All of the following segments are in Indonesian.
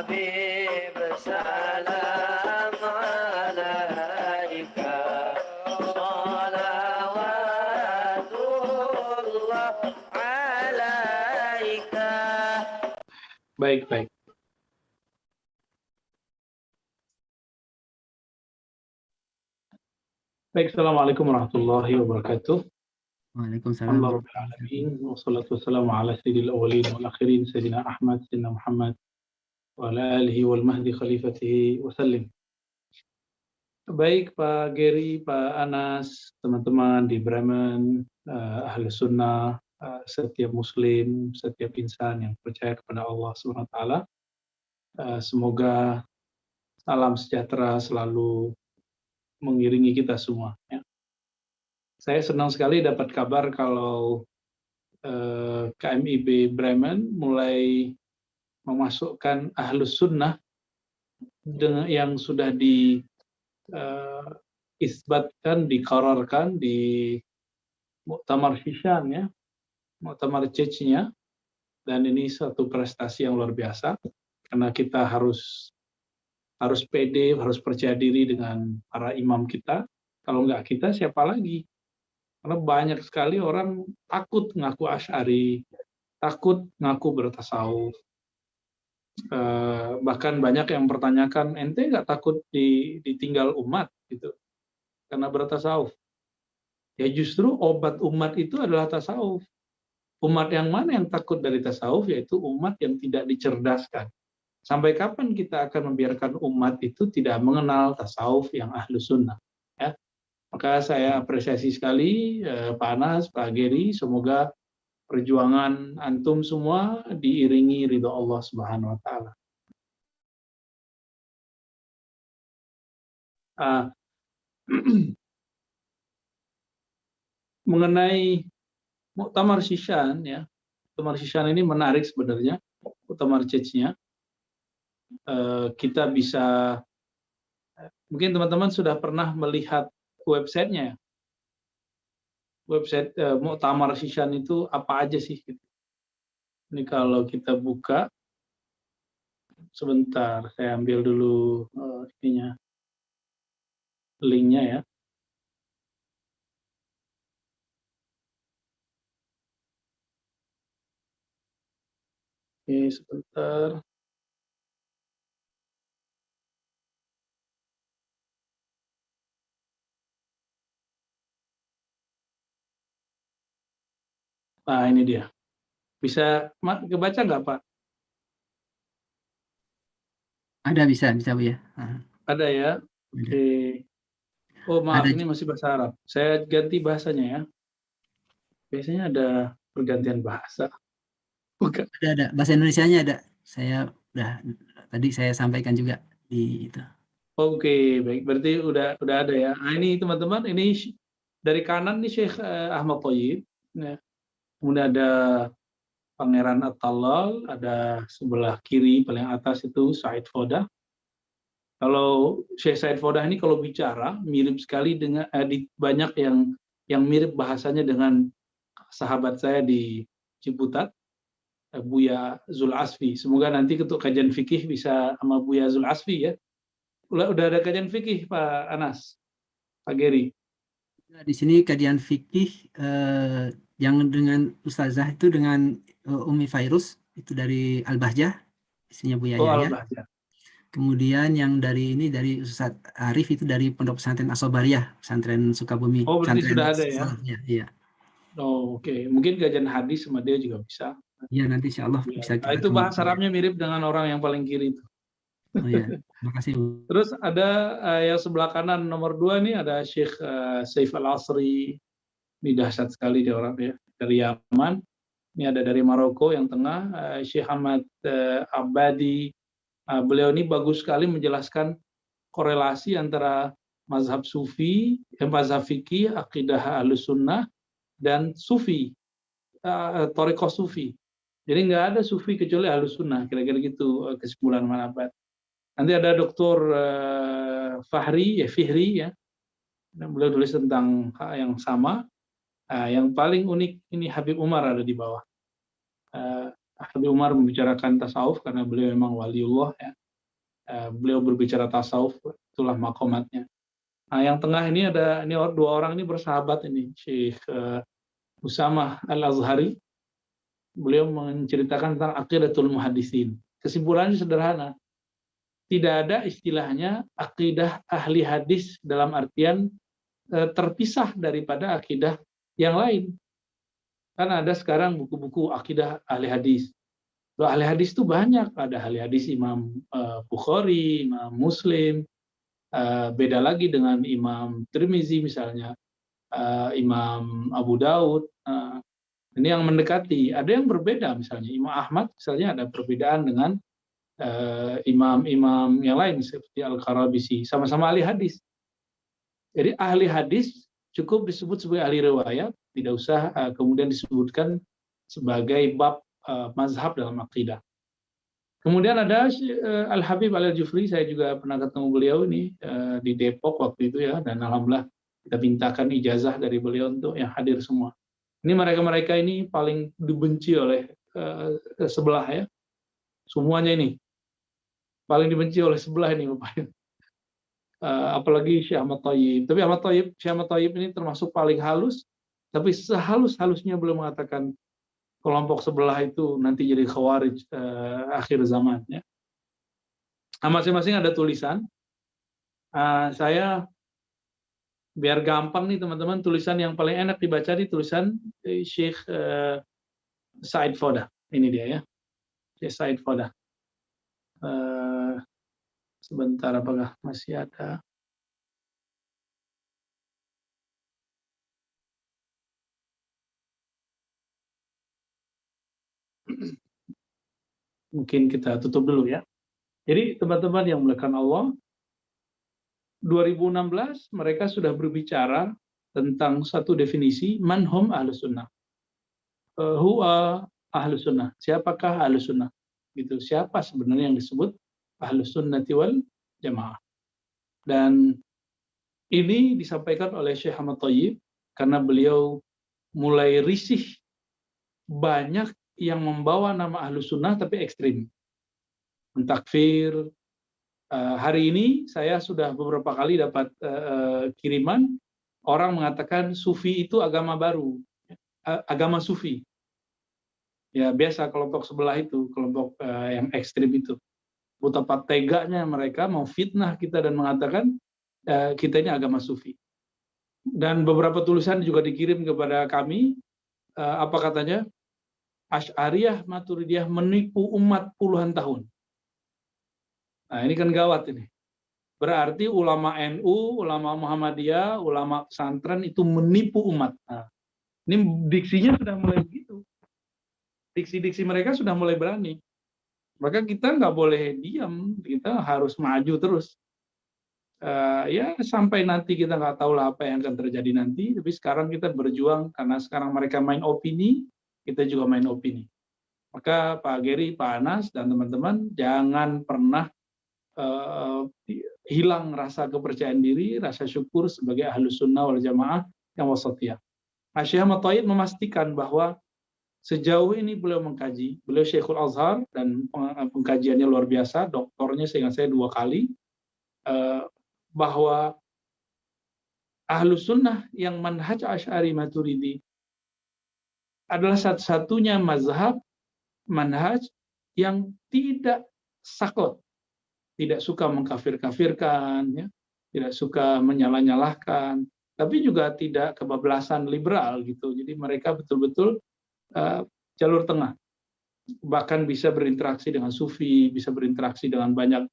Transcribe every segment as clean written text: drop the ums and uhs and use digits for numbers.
Habib salam alaika salawatullah alaika. Baik. Assalamualaikum warahmatullahi wabarakatuh. Waalaikumsalam. Alhamdulillahirrahmanirrahim. Wassalatu wassalamu ala sayyidil awwalin wal akhirin sayyidina Ahmad, sayyidina Muhammad wa ala alihi wal mahdi khalifatihi wasallim. Baik Pak Geri, Pak Anas, teman-teman di Bremen, ahli sunnah, setiap muslim, setiap insan yang percaya kepada Allah SWT, semoga salam sejahtera selalu mengiringi kita semua. Ya. Saya senang sekali dapat kabar kalau KMIB Bremen mulai memasukkan ahlus sunnah yang sudah diisbatkan, diqararkan di Muktamar Hishan, ya, Muktamar Chechnya, dan ini satu prestasi yang luar biasa karena kita harus pede, harus percaya diri dengan para imam kita. Kalau nggak kita, siapa lagi? Karena banyak sekali orang takut ngaku Asy'ari, takut ngaku bertasawuf. Bahkan banyak yang mempertanyakan, ente nggak takut ditinggal umat gitu karena bertasawuf? Ya justru obat umat itu adalah tasawuf. Umat yang mana yang takut dari tasawuf? Yaitu umat yang tidak dicerdaskan. Sampai kapan kita akan membiarkan umat itu tidak mengenal tasawuf yang ahlus sunnah? Ya. Maka saya apresiasi sekali Pak Anas, Pak Geri, semoga perjuangan antum semua diiringi ridho Allah Subhanahu wa taala. Mengenai Muktamar Hishan, ya. Muktamar Hishan ini menarik sebenarnya, Muktamar Chechnya. Kita bisa, mungkin teman-teman sudah pernah melihat websitenya. Website Muktamar Hishan itu apa aja sih? Ini kalau kita buka, sebentar, saya ambil dulu linknya ya. Oke, sebentar. Nah, ini dia. Bisa kebaca nggak, Pak? Ada, bisa Bu ya. Ada ya? Oke. Oh, maaf, Ada. ini masih bahasa Arab. Saya ganti bahasanya ya. Biasanya ada pergantian bahasa. Bukan. Ada. Bahasa Indonesianya ada. Saya tadi saya sampaikan juga di itu. Oke, baik. Berarti udah ada ya. Nah, ini teman-teman, ini dari kanan nih Syekh Ahmad Thayyib. Ya. Kemudian ada Pangeran At-Tallal, ada sebelah kiri paling atas itu Said Fodah. Kalau Syekh Said Fodah ini kalau bicara mirip sekali dengan banyak yang mirip bahasanya dengan sahabat saya di Ciputat, Buya Zul Asfi. Semoga nanti untuk kajian fikih bisa sama Buya Zul Asfi ya. Udah ada kajian fikih Pak Anas, Pak Geri. Di sini kajian fikih yang dengan Ustazah itu dengan Umi Fairuz itu dari Al-Bahjah, isinya Buya Yahya. Al-Bahjah. Kemudian yang dari Ustaz Arif itu dari Pondok Pesantren Asobariah, Pesantren Sukabumi. Oh, berarti Pesantren sudah ada ya? Iya. Oh, oke. Mungkin kajian hadis sama dia juga bisa. Iya, nanti insya Allah bisa kita itu bahasa Arabnya mirip dengan orang yang paling kiri itu. Oh iya, terima kasih. Terus ada yang sebelah kanan nomor 2 nih ada Syekh Saif Al-Asri. Ini dahsyat sekali dia orang ya, dari Yaman. Ini ada dari Maroko yang tengah, Syekh Ahmad Abadi. Beliau ini bagus sekali menjelaskan korelasi antara mazhab sufi, mazhab fikih, akidah ahlus sunnah, dan sufi, thariqah sufi. Jadi nggak ada sufi kecuali ahlus sunnah, kira-kira gitu kesimpulan Manabat. Nanti ada Dr. Fihri ya, beliau tulis tentang hal yang sama. Yang paling unik ini Habib Umar ada di bawah. Habib Umar membicarakan tasawuf karena beliau memang waliullah ya. Beliau berbicara tasawuf, itulah makomatnya. Nah, yang tengah ini ada dua orang ini bersahabat ini, Syekh Usamah Al-Azhari. Beliau menceritakan tentang aqidatul muhaddisin. Kesimpulannya sederhana. Tidak ada istilahnya akidah ahli hadis dalam artian terpisah daripada akidah yang lain. Kan ada sekarang buku-buku akidah ahli hadis. Ahli hadis itu banyak. Ada ahli hadis Imam Bukhari, Imam Muslim, beda lagi dengan Imam Tirmizi misalnya, Imam Abu Daud. Ini yang mendekati. Ada yang berbeda misalnya Imam Ahmad misalnya ada perbedaan dengan imam-imam yang lain seperti Al-Qarabisi, sama-sama ahli hadis. Jadi ahli hadis cukup disebut sebagai ahli riwayat, tidak usah kemudian disebutkan sebagai bab mazhab dalam akidah. Kemudian ada Al-Habib Al-Jufri, saya juga pernah ketemu beliau ini di Depok waktu itu ya, dan alhamdulillah kita mintakan ijazah dari beliau untuk yang hadir semua. Ini mereka-mereka ini paling dibenci oleh sebelah ya, semuanya ini paling dibenci oleh sebelah ini Bapak. Apalagi Syekh Ahmad Thayyib. Tapi Syekh Ahmad Thayyib ini termasuk paling halus, tapi sehalus-halusnya belum mengatakan kelompok sebelah itu nanti jadi khawarij akhir zaman. Ya. Nah, masing-masing ada tulisan. Saya biar gampang nih teman-teman, tulisan yang paling enak dibaca di tulisan Syekh Said Foda. Ini dia ya, Syekh Said Foda. Sebentar, apakah masih ada? Mungkin kita tutup dulu ya. Jadi teman-teman yang dimuliakan Allah, 2016 mereka sudah berbicara tentang satu definisi manhum ahlus sunnah. Huwa ahlus sunnah. Siapakah ahlus sunnah? Gitu. Siapa sebenarnya yang disebut ahlus sunnati wal jamaah? Dan ini disampaikan oleh Syekh Ahmad Thayyib karena beliau mulai risih banyak yang membawa nama ahlus sunnah tapi ekstrim. Mentakfir. Hari ini saya sudah beberapa kali dapat kiriman orang mengatakan sufi itu agama baru, agama sufi. Ya biasa kelompok sebelah itu, kelompok yang ekstrim itu. Betapa teganya mereka mau fitnah kita dan mengatakan kita ini agama sufi. Dan beberapa tulisan juga dikirim kepada kami, apa katanya? Asy'ariyah Maturidiyah menipu umat puluhan tahun. Nah ini kan gawat ini. Berarti ulama NU, ulama Muhammadiyah, ulama pesantren itu menipu umat. Nah, ini diksinya sudah mulai begitu. Diksi-diksi mereka sudah mulai berani. Maka kita nggak boleh diam, kita harus maju terus. Ya sampai nanti kita nggak tahu lah apa yang akan terjadi nanti. Tapi sekarang kita berjuang karena sekarang mereka main opini, kita juga main opini. Maka Pak Geri, Pak Anas, dan teman-teman jangan pernah hilang rasa kepercayaan diri, rasa syukur sebagai ahlus sunnah wal jamaah yang wasatiyah. Syekh Ahmad Thayyib memastikan bahwa sejauh ini beliau mengkaji, beliau Syekhul Azhar dan pengkajiannya luar biasa, doktornya seingat saya 2 kali, bahwa ahlus sunnah yang manhaj Asy'ari Maturidi adalah satu-satunya mazhab manhaj yang tidak saklek, tidak suka mengkafir-kafirkan, ya, tidak suka menyalah-nyalahkan, tapi juga tidak kebablasan liberal gitu. Jadi mereka betul-betul jalur tengah, bahkan bisa berinteraksi dengan sufi, bisa berinteraksi dengan banyak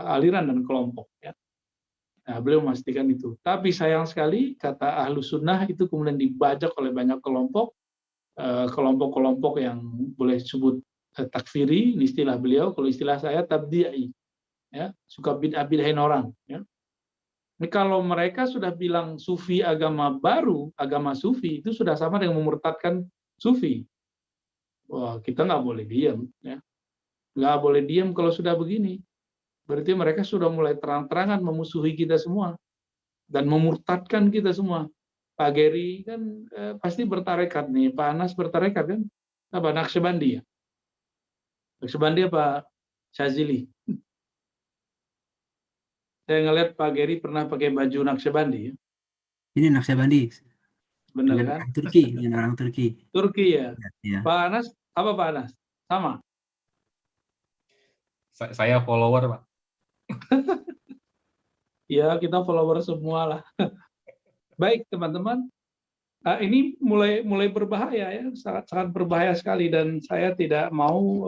aliran dan kelompok. Ya. Nah, beliau memastikan itu. Tapi sayang sekali kata ahlus sunnah itu kemudian dibajak oleh banyak kelompok, kelompok-kelompok yang boleh disebut takfiri, ini istilah beliau, kalau istilah saya tabdi'i. Ya, suka bid'ah-bid'ahin orang. Ya. Ini kalau mereka sudah bilang sufi agama baru, agama sufi itu sudah sama dengan memurtadkan sufi. Wah, kita nggak boleh diam. Ya. Nggak boleh diam kalau sudah begini. Berarti mereka sudah mulai terang-terangan memusuhi kita semua dan memurtadkan kita semua. Pak Geri kan pasti bertarekat nih, Pak Anas bertarekat kan? Apa Naqsyabandi ya? Naqsyabandi apa Syazili? Saya ngeliat Pak Geri pernah pakai baju Naqsyabandi ya. Ini Naqsyabandi Bener dengan kan? orang Turki, dengan orang Turki. Turki ya. Ya. Pak Anas, apa Pak Anas? Sama? Saya follower, Pak. Ya, kita follower semua lah. Baik, teman-teman. Ini mulai berbahaya ya, sangat berbahaya sekali, dan saya tidak mau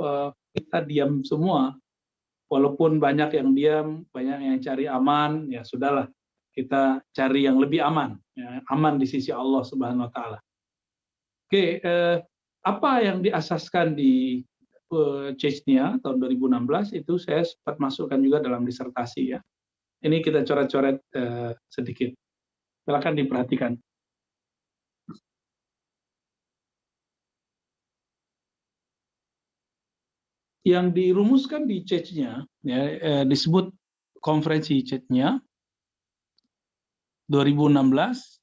kita diam semua. Walaupun banyak yang diam, banyak yang cari aman, ya sudahlah, kita cari yang lebih aman, ya, aman di sisi Allah Subhanahu Wa Taala. Oke, apa yang diasaskan di Chechnya tahun 2016 itu saya sempat masukkan juga dalam disertasi ya. Ini kita coret-coret sedikit. Silakan diperhatikan. Yang dirumuskan di Chechnya, ya, disebut konferensi Chechnya 2016.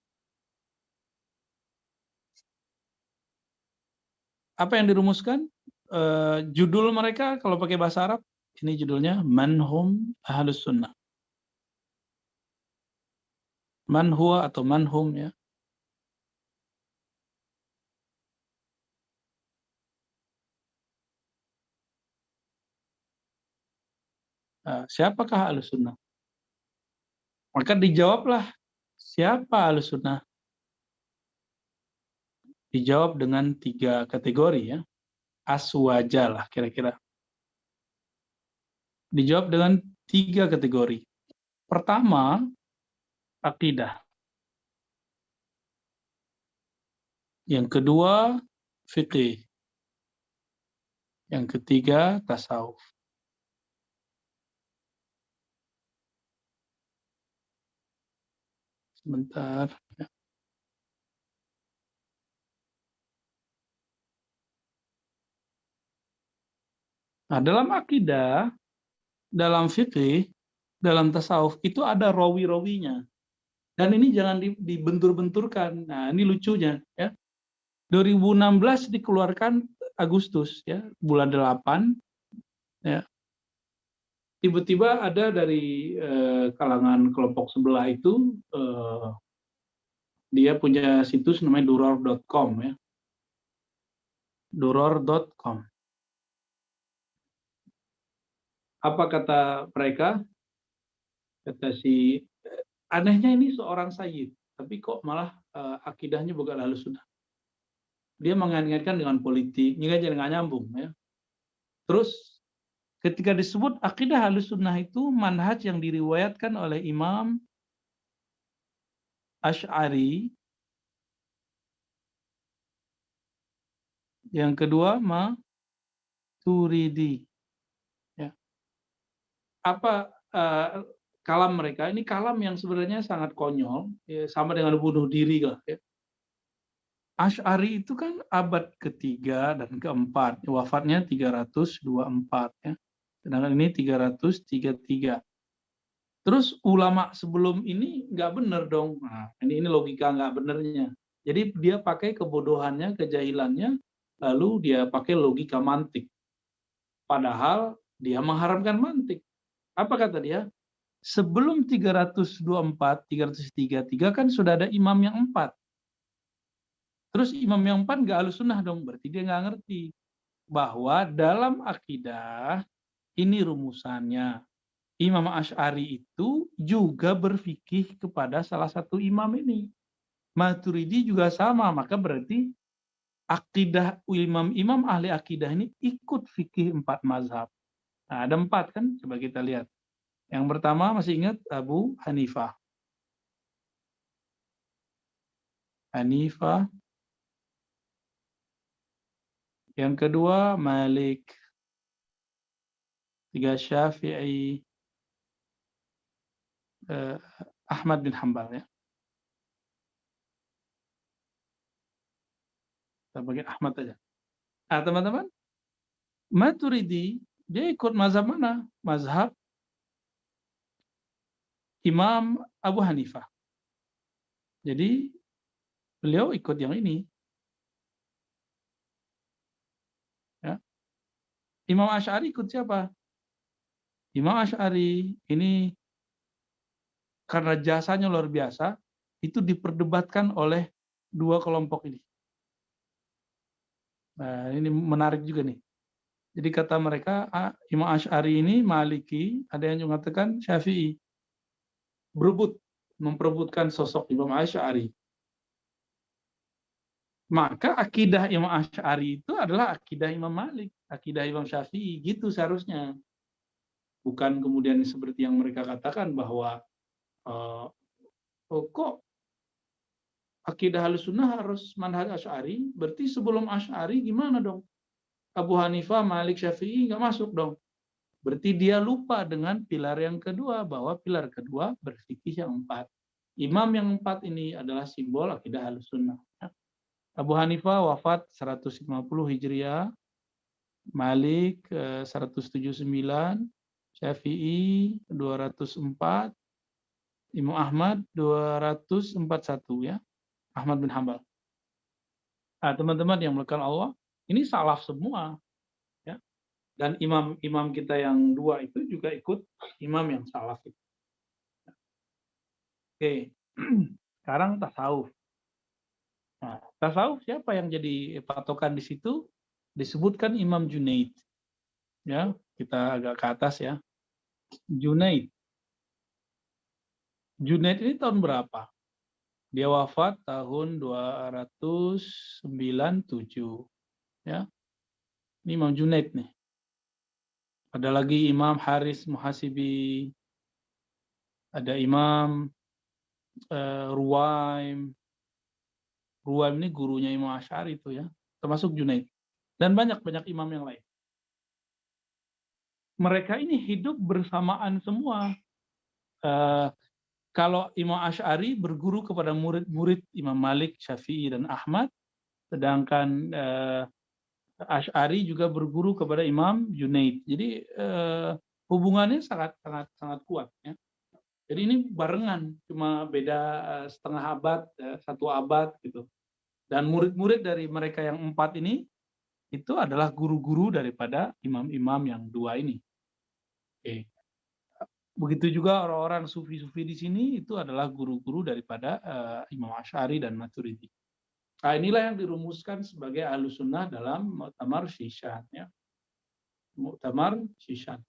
Apa yang dirumuskan? Judul mereka kalau pakai bahasa Arab, ini judulnya Manhum Ahlus Sunnah. Man huwa atau manhum ya. Siapakah Ahlus Sunnah? Maka dijawablah, siapa Ahlus Sunnah? Dijawab dengan 3 kategori ya. Aswaja lah kira-kira. Dijawab dengan 3 kategori. Pertama, akidah. Yang kedua, fikih. Yang ketiga, tasawuf. Sebentar. Nah, dalam akidah, dalam fikih, dalam tasawuf, itu ada rawi-rawinya. Dan ini jangan dibentur-benturkan. Nah, ini lucunya. Ya. 2016 dikeluarkan Agustus, ya, bulan 8. Ya. Tiba-tiba ada dari kalangan kelompok sebelah itu, dia punya situs namanya duror.com ya. Duror.com. Apa kata mereka? Kata si anehnya ini seorang sayyid, tapi kok malah akidahnya bukan Ahlus Sunnah. Dia mengait-ngaitkan dengan politik, jadi nggak nyambung ya. Terus ketika disebut akidah Ahlus Sunnah itu manhaj yang diriwayatkan oleh Imam Asy'ari, yang kedua Maturidi. Ya. Apa kalam mereka? Ini kalam yang sebenarnya sangat konyol, ya, sama dengan bunuh diri lah. Ya. Asy'ari itu kan abad ketiga dan keempat, wafatnya 324 ya. Sedangkan ini 333. Terus ulama sebelum ini nggak benar dong. Nah, ini logika nggak benernya. Jadi dia pakai kebodohannya, kejahilannya, lalu dia pakai logika mantik. Padahal dia mengharamkan mantik. Apa kata dia? Sebelum 324, 333 kan sudah ada imam yang 4. Terus imam yang 4 nggak Ahlus Sunnah dong, berarti dia nggak ngerti bahwa dalam akidah ini rumusannya. Imam Asy'ari itu juga berfikih kepada salah satu imam ini. Maturidi juga sama, maka berarti akidah imam-imam ahli akidah ini ikut fikih 4 mazhab. Nah, ada 4 kan? Coba kita lihat. Yang pertama masih ingat Abu Hanifah. Yang kedua Malik. 3 Syafi'i. Ahmad bin Hanbal ya. Kita pakai Ahmad aja. Nah, teman-teman, Maturidi dia ikut mazhab mana? Mazhab Imam Abu Hanifah. Jadi beliau ikut yang ini. Ya. Imam Asy'ari ikut siapa? Imam Asy'ari ini karena jasanya luar biasa, itu diperdebatkan oleh dua kelompok ini. Nah, ini menarik juga nih. Jadi kata mereka, Imam Asy'ari ini Maliki, ada yang mengatakan Syafi'i. Berebut, memperebutkan sosok Imam Asy'ari. Maka akidah Imam Asy'ari itu adalah akidah Imam Malik, akidah Imam Syafi'i, gitu seharusnya. Bukan kemudian seperti yang mereka katakan bahwa kok akidah Ahlussunnah harus manhaj Asy'ari, berarti sebelum Asy'ari gimana dong? Abu Hanifah, Malik, Syafi'i nggak masuk dong. Berarti dia lupa dengan pilar yang kedua, bahwa pilar kedua berfikih yang 4. Imam yang 4 ini adalah simbol akidah Ahlussunnah. Abu Hanifah wafat 150 Hijriah, Malik 179, Syafi'i 204, Imam Ahmad 241 ya, Ahmad bin Hambal. Nah, teman-teman yang melakukan Allah, ini salaf semua ya. Dan imam-imam kita yang dua itu juga ikut imam yang salaf itu. Oke. Sekarang tasawuf. Nah, tasawuf siapa yang jadi patokan di situ? Disebutkan Imam Junaid. Ya, kita agak ke atas ya. Junaid. Junaid ini tahun berapa? Dia wafat tahun 297. Ya. Ini Imam Junaid nih. Ada lagi Imam Haris Muhasibi. Ada Imam Ruwaim. Ruwaim ini gurunya Imam Asy'ari itu ya. Termasuk Junaid. Dan banyak imam yang lain. Mereka ini hidup bersamaan semua. Kalau Imam Asy'ari berguru kepada murid-murid Imam Malik, Syafi'i, dan Ahmad, sedangkan Asy'ari juga berguru kepada Imam Junaid. Jadi hubungannya sangat kuat. Ya. Jadi ini barengan, cuma beda setengah abad, 1 abad gitu. Dan murid-murid dari mereka yang 4 ini itu adalah guru-guru daripada imam-imam yang 2 ini. Oke. Begitu juga orang-orang sufi-sufi di sini itu adalah guru-guru daripada Imam Asy'ari dan Maturidi. Nah, inilah yang dirumuskan sebagai Ahlussunnah dalam Mu'tamar Shishan. Ya. Mu'tamar Shishan.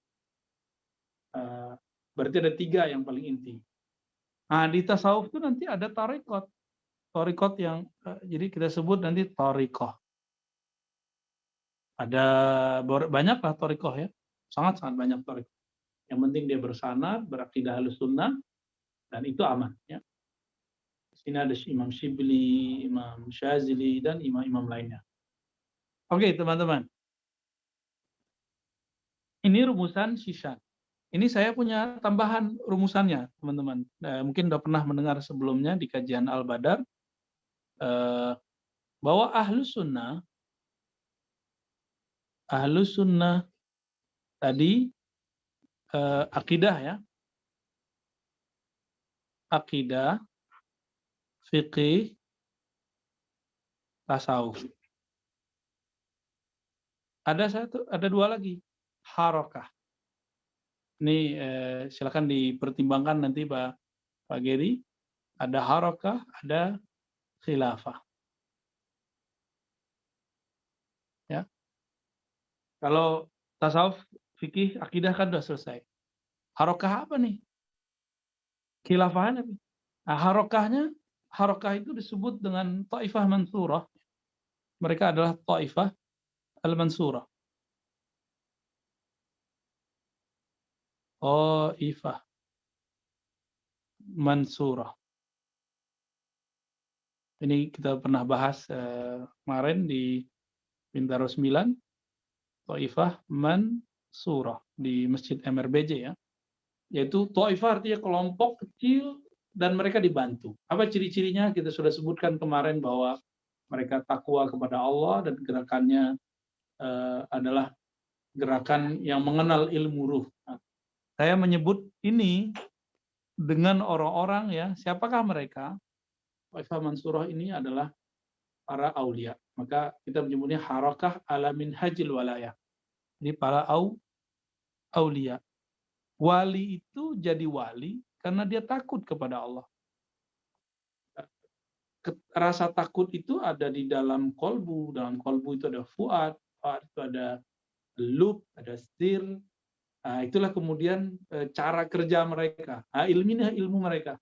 Berarti ada 3 yang paling inti. Nah, di tasawuf itu nanti ada tarekot. Tarekot yang jadi kita sebut nanti tarekoh. Ada banyak lah tarekoh ya. Sangat-sangat banyak tarekoh. Yang penting dia bersanad, berakidah Ahlussunnah, dan itu aman. Ya. Di sini ada Imam Shibli, Imam Syazili, dan imam-imam lainnya. Oke, teman-teman. Ini rumusan Shishan. Ini saya punya tambahan rumusannya, teman-teman. Mungkin sudah pernah mendengar sebelumnya di kajian Al-Badar, bahwa Ahlussunnah tadi akidah ya, akidah, fikih, tasawuf. Ada 2 lagi, harokah. Ini silakan dipertimbangkan nanti Pak Geri. Ada harokah, ada khilafah. Ya. Kalau tasawuf, fikih, akidah kan sudah selesai. Harokah apa nih? Khilafahnya. Nah, harokah itu disebut dengan Taifah Mansurah. Mereka adalah Taifah Al-Mansurah. Taifah Mansurah. Ini kita pernah bahas kemarin di Bintaro 9, Taifah Mansurah di Masjid MRBJ ya. Yaitu Taifah artinya kelompok kecil dan mereka dibantu. Apa ciri-cirinya? Kita sudah sebutkan kemarin bahwa mereka takwa kepada Allah dan gerakannya adalah gerakan yang mengenal ilmu ruh. Nah, saya menyebut ini dengan orang-orang ya, siapakah mereka? Taifah Mansurah ini adalah para aulia. Maka kita menyebutnya harakah ala minhajil walayah. Jadi para aulia. Wali itu jadi wali karena dia takut kepada Allah. Rasa takut itu ada di dalam kolbu. Dalam kolbu itu ada fuad itu ada lub, ada stir. Nah, itulah kemudian cara kerja mereka. Nah, ilmu mereka.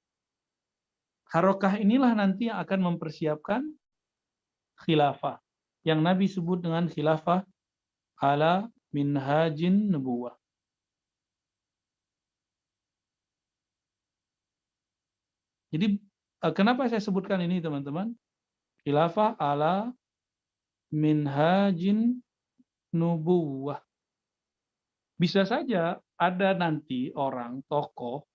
Harokah inilah nanti yang akan mempersiapkan khilafah. Yang Nabi sebut dengan khilafah ala minhajin nubuwah. Jadi kenapa saya sebutkan ini teman-teman? Khilafah ala minhajin nubuwah. Bisa saja ada nanti orang, tokoh,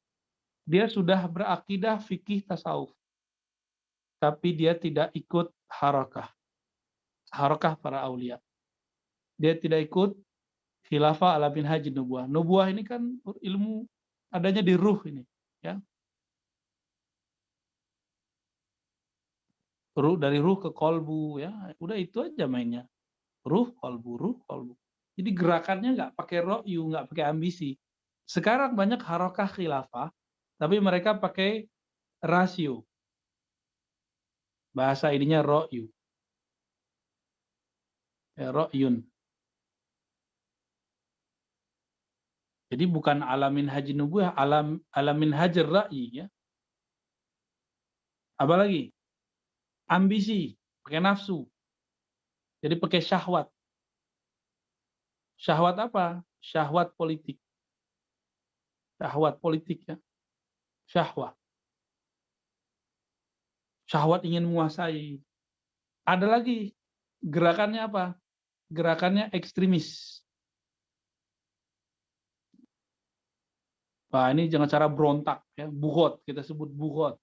dia sudah berakidah fikih tasawuf. Tapi dia tidak ikut harakah. Harakah para aulia. Dia tidak ikut khilafah ala minhajin nubuwah. Nubuwah ini kan ilmu adanya di ruh ini. Ya. Dari ruh ke kolbu. Ya. Udah itu aja mainnya. Ruh, kolbu. Jadi gerakannya nggak pakai ro'yu, nggak pakai ambisi. Sekarang banyak harakah khilafah, tapi mereka pakai rasio. Bahasa ininya ro'yu. Ya, ro'yun. Jadi bukan alamin haji nubuah, alamin hajar ra'yi. Ya. Apalagi? Ambisi, pakai nafsu. Jadi pakai syahwat. Syahwat apa? Syahwat politik. Syahwat politik ya. Syahwat. Syahwat ingin menguasai. Ada lagi gerakannya apa? Gerakannya ekstremis. Wah, ini jangan cara berontak ya, buhot, kita sebut buhot.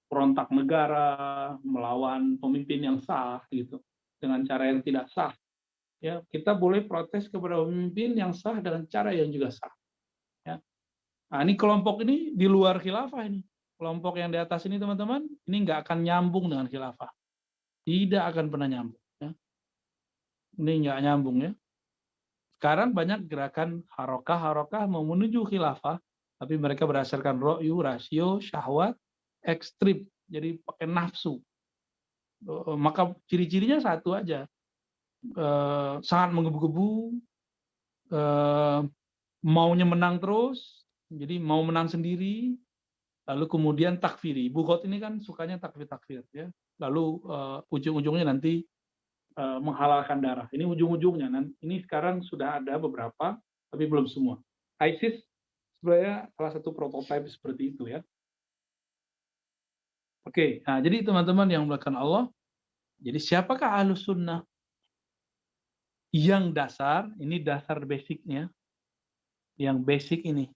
Berontak negara melawan pemimpin yang sah gitu dengan cara yang tidak sah. Ya, kita boleh protes kepada pemimpin yang sah dengan cara yang juga sah. Ya. Nah, ini kelompok ini di luar khilafah ini. Kelompok yang di atas ini teman-teman, ini nggak akan nyambung dengan khilafah. Tidak akan pernah nyambung. Ya. Ini nggak nyambung ya. Sekarang banyak gerakan harokah mau menuju khilafah, tapi mereka berdasarkan ro'yu, rasio, syahwat, ekstrim. Jadi pakai nafsu. Maka ciri-cirinya satu aja. Sangat menggebu-gebu, maunya menang terus, jadi mau menang sendiri, lalu kemudian takfiri. Bukhot ini kan sukanya takfir, ya. Lalu ujung-ujungnya nanti menghalalkan darah. Ini ujung-ujungnya. Ini sekarang sudah ada beberapa, tapi belum semua. ISIS sebenarnya salah satu prototipe seperti itu ya. Oke, nah jadi teman-teman yang melakukan Allah, jadi siapakah Ahlus Sunnah? Yang dasar, ini dasar basicnya, yang basic ini.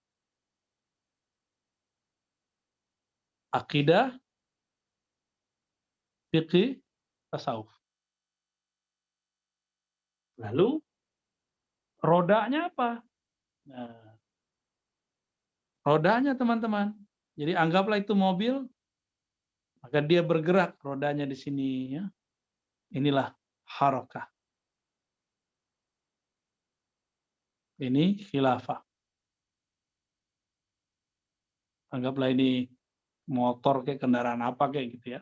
Akidah, fikih, tasawuf. Lalu rodanya apa? Nah, rodanya teman-teman. Jadi anggaplah itu mobil, maka dia bergerak rodanya di sini ya. Inilah harakah. Ini khilafah. Anggaplah ini motor kayak kendaraan apa kayak gitu ya.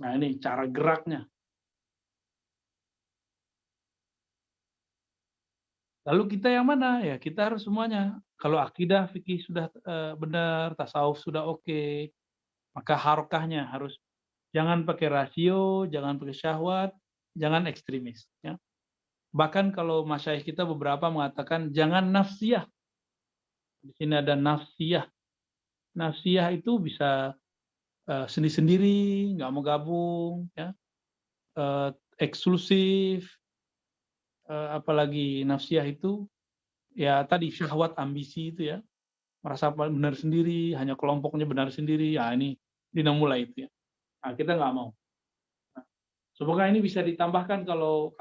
Nah, ini cara geraknya. Lalu kita yang mana? Ya, kita harus semuanya. Kalau akidah, fikih sudah benar, tasawuf sudah oke, maka harakahnya harus jangan pakai rasio, jangan pakai syahwat, jangan ekstremis. Ya. Bahkan kalau masyayikh kita beberapa mengatakan jangan nafsiyah. Di sini ada nafsiyah. Nafsiyah itu bisa sendiri-sendiri, nggak mau gabung, ya. Eksklusif, apalagi nafsiyah itu ya tadi syahwat ambisi itu ya, merasa benar sendiri, hanya kelompoknya benar sendiri, ya ini mulai itu ya. Nah, kita nggak mau. Nah, semoga ini bisa ditambahkan kalau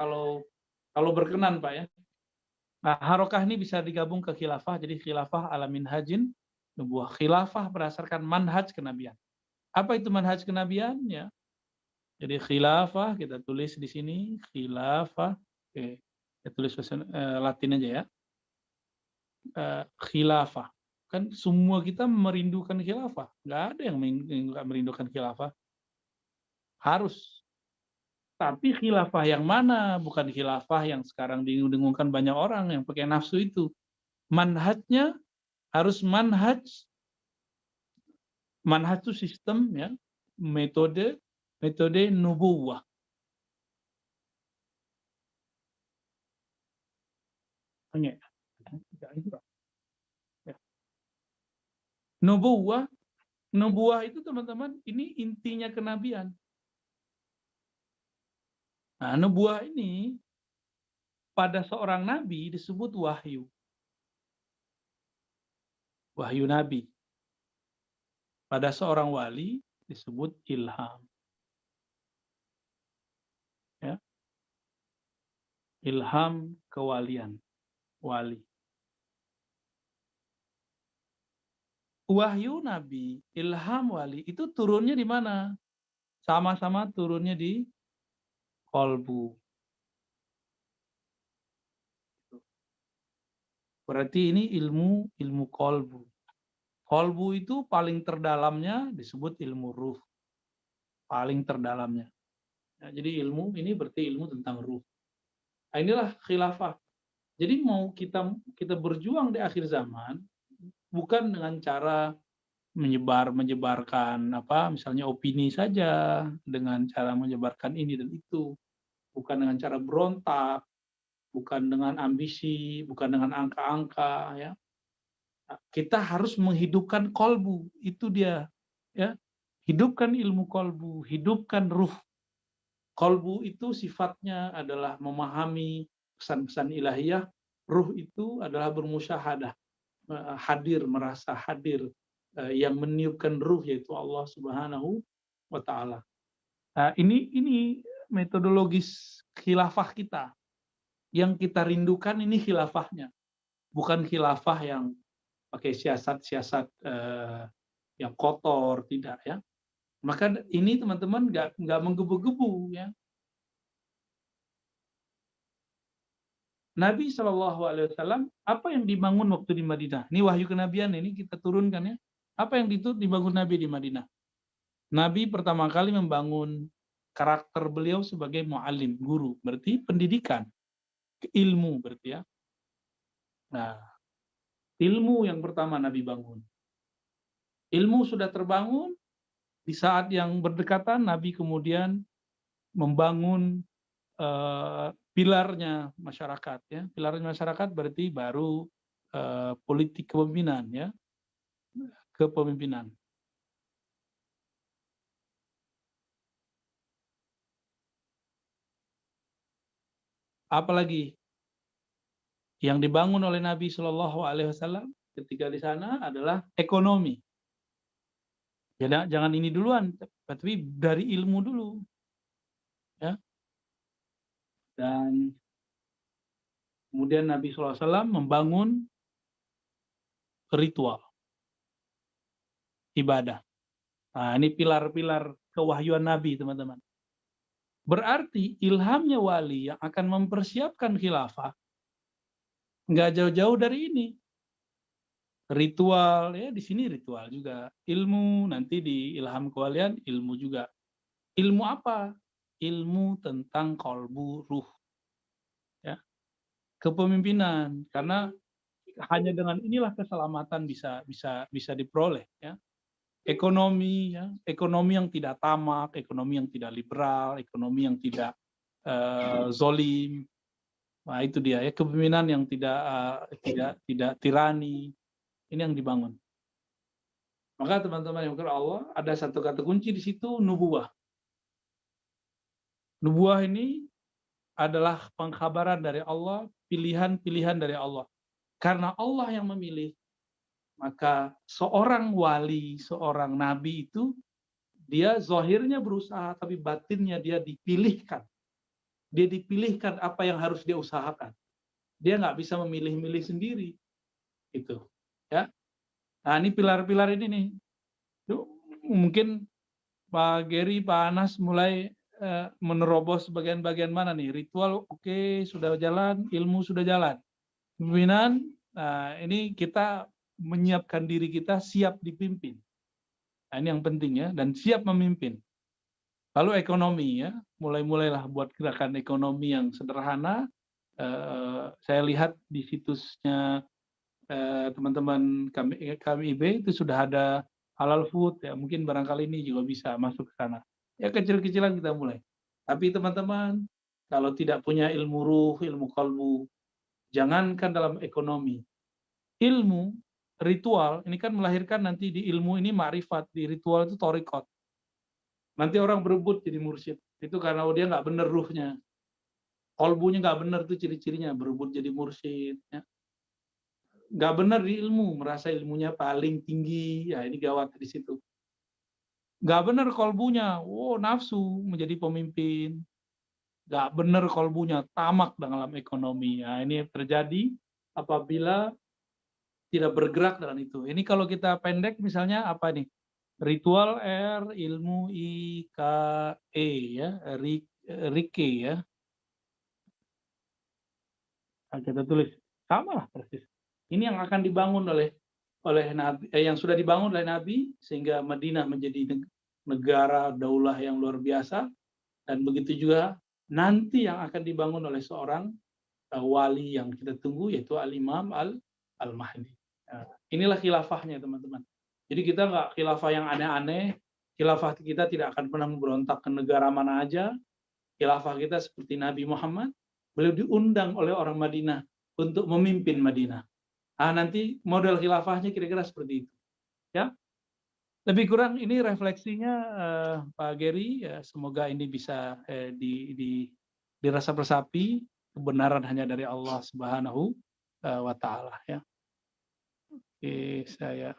berkenan Pak ya. Nah, harokah ini bisa digabung ke khilafah, jadi khilafah ala minhajin nubuwah. Khilafah berdasarkan manhaj kenabian. Apa itu manhaj kenabian? Ya, Jadi khilafah kita tulis di sini khilafah. Oke, kita tulis bahasa Latin aja ya. Khilafah. Kan semua kita merindukan khilafah. Nggak ada yang nggak merindukan khilafah. Harus. Tapi khilafah yang mana? Bukan khilafah yang sekarang didengung-dengungkan banyak orang yang pakai nafsu itu. Manhajnya harus manhaj itu sistem ya, metode nubuwah. Ya. Nubuwah itu teman-teman, ini intinya kenabian. Nah, nubuwah ini pada seorang nabi disebut wahyu. Wahyu nabi. Pada seorang wali disebut ilham. Ya. Ilham kewalian, wali. Wahyu nabi, ilham wali itu turunnya di mana? Sama-sama turunnya di kolbu. Berarti ini ilmu kolbu. Kolbu itu paling terdalamnya disebut ilmu ruh. Paling terdalamnya. Nah, jadi ilmu ini berarti ilmu tentang ruh. Nah, inilah khilafah. Jadi mau kita berjuang di akhir zaman bukan dengan cara menyebarkan misalnya opini saja, dengan cara menyebarkan ini dan itu, bukan dengan cara berontak, bukan dengan ambisi, bukan dengan angka-angka ya. Kita harus menghidupkan kolbu, itu dia ya. Hidupkan ilmu kolbu, hidupkan ruh. Kolbu itu sifatnya adalah memahami pesan-pesan ilahiyah, ruh itu adalah bermusyahadah, hadir, merasa hadir, yang meniupkan ruh yaitu Allah Subhanahu wa taala. Nah, ini metodologis khilafah kita. Yang kita rindukan ini khilafahnya, bukan khilafah yang pakai siasat-siasat yang kotor, tidak ya. Maka ini teman-teman nggak menggebu-gebu ya. Nabi Shallallahu Alaihi Wasallam apa yang dibangun waktu di Madinah? Ini wahyu kenabian ini kita turunkan ya. Apa yang dibangun Nabi di Madinah? Nabi pertama kali membangun karakter beliau sebagai mu'allim, guru, berarti pendidikan, ilmu berarti ya. Nah, ilmu yang pertama Nabi bangun. Ilmu sudah terbangun, di saat yang berdekatan Nabi kemudian membangun pilarnya masyarakat ya. Pilarnya masyarakat berarti baru politik kepemimpinan ya. Kepemimpinan. Apalagi yang dibangun oleh Nabi Shallallahu Alaihi Wasallam ketika di sana adalah ekonomi. Ya, jangan ini duluan, tapi dari ilmu dulu, ya. Dan kemudian Nabi Shallallahu Alaihi Wasallam membangun ritual ibadah. Nah, ini pilar-pilar kewahyuan Nabi, teman-teman. Berarti ilhamnya wali yang akan mempersiapkan khilafah nggak jauh-jauh dari ini. Ritual ya, di sini ritual juga. Ilmu nanti di ilham kewalian ilmu juga. Ilmu apa? Ilmu tentang kolbu ruh. Ya. Kepemimpinan, karena hanya dengan inilah keselamatan bisa diperoleh ya. Ekonomi ya, ekonomi yang tidak tamak, ekonomi yang tidak liberal, ekonomi yang tidak zolim. Nah, itu dia ya, kepemimpinan yang tidak tirani. Ini yang dibangun. Maka teman-teman yang berkata Allah, ada satu kata kunci di situ, nubuwah. Nubuwah ini adalah pengkhabaran dari Allah, pilihan-pilihan dari Allah. Karena Allah yang memilih, maka seorang wali, seorang nabi itu, dia zahirnya berusaha, tapi batinnya dia dipilihkan. Dia dipilihkan apa yang harus dia usahakan. Dia nggak bisa memilih-milih sendiri. Itu. Ya. Nah, ini pilar-pilar ini nih. Mungkin Pak Geri, Pak Anas mulai menerobos bagian-bagian mana nih? Ritual oke, sudah jalan, ilmu sudah jalan. Pemimpinan, nah ini kita menyiapkan diri kita siap dipimpin. Nah, ini yang penting ya, dan siap memimpin. Lalu ekonomi ya, mulailah buat gerakan ekonomi yang sederhana. Saya lihat di situsnya teman-teman KMIB itu sudah ada halal food ya, mungkin barangkali ini juga bisa masuk ke sana. Ya kecil-kecilan kita mulai. Tapi teman-teman, kalau tidak punya ilmu ruh, ilmu kalbu, jangankan dalam ekonomi, ilmu, ritual, ini kan melahirkan nanti di ilmu ini ma'rifat, di ritual itu torikot. Nanti orang berebut jadi mursyid. Itu karena dia nggak bener ruhnya. Kalbunya nggak bener tuh ciri-cirinya, berebut jadi mursyid. Ya. Nggak bener di ilmu, merasa ilmunya paling tinggi, ya ini gawat di situ. Nggak bener kalbunya, nafsu menjadi pemimpin. Nggak bener kalbunya, tamak dalam ekonomi. Nah, ini terjadi apabila tidak bergerak dalam itu. Ini kalau kita pendek misalnya apa nih? Ritual R, ilmu I, K, E ya, Rike ya. Nah, kita tulis sama lah persis. Ini yang akan dibangun oleh Nabi, yang sudah dibangun oleh Nabi sehingga Madinah menjadi negara daulah yang luar biasa, dan begitu juga nanti yang akan dibangun oleh seorang wali yang kita tunggu, yaitu Al-Imam Al-Mahdi. Nah, inilah khilafahnya teman-teman. Jadi kita nggak khilafah yang aneh-aneh, khilafah kita tidak akan pernah memberontak ke negara mana aja. Khilafah kita seperti Nabi Muhammad, beliau diundang oleh orang Madinah untuk memimpin Madinah. Nah, nanti model khilafahnya kira-kira seperti itu. Ya, lebih kurang ini refleksinya Pak Geri. Ya, semoga ini bisa dirasa resapi. Kebenaran hanya dari Allah Subhanahu wa Ta'ala. Ya. Oke, saya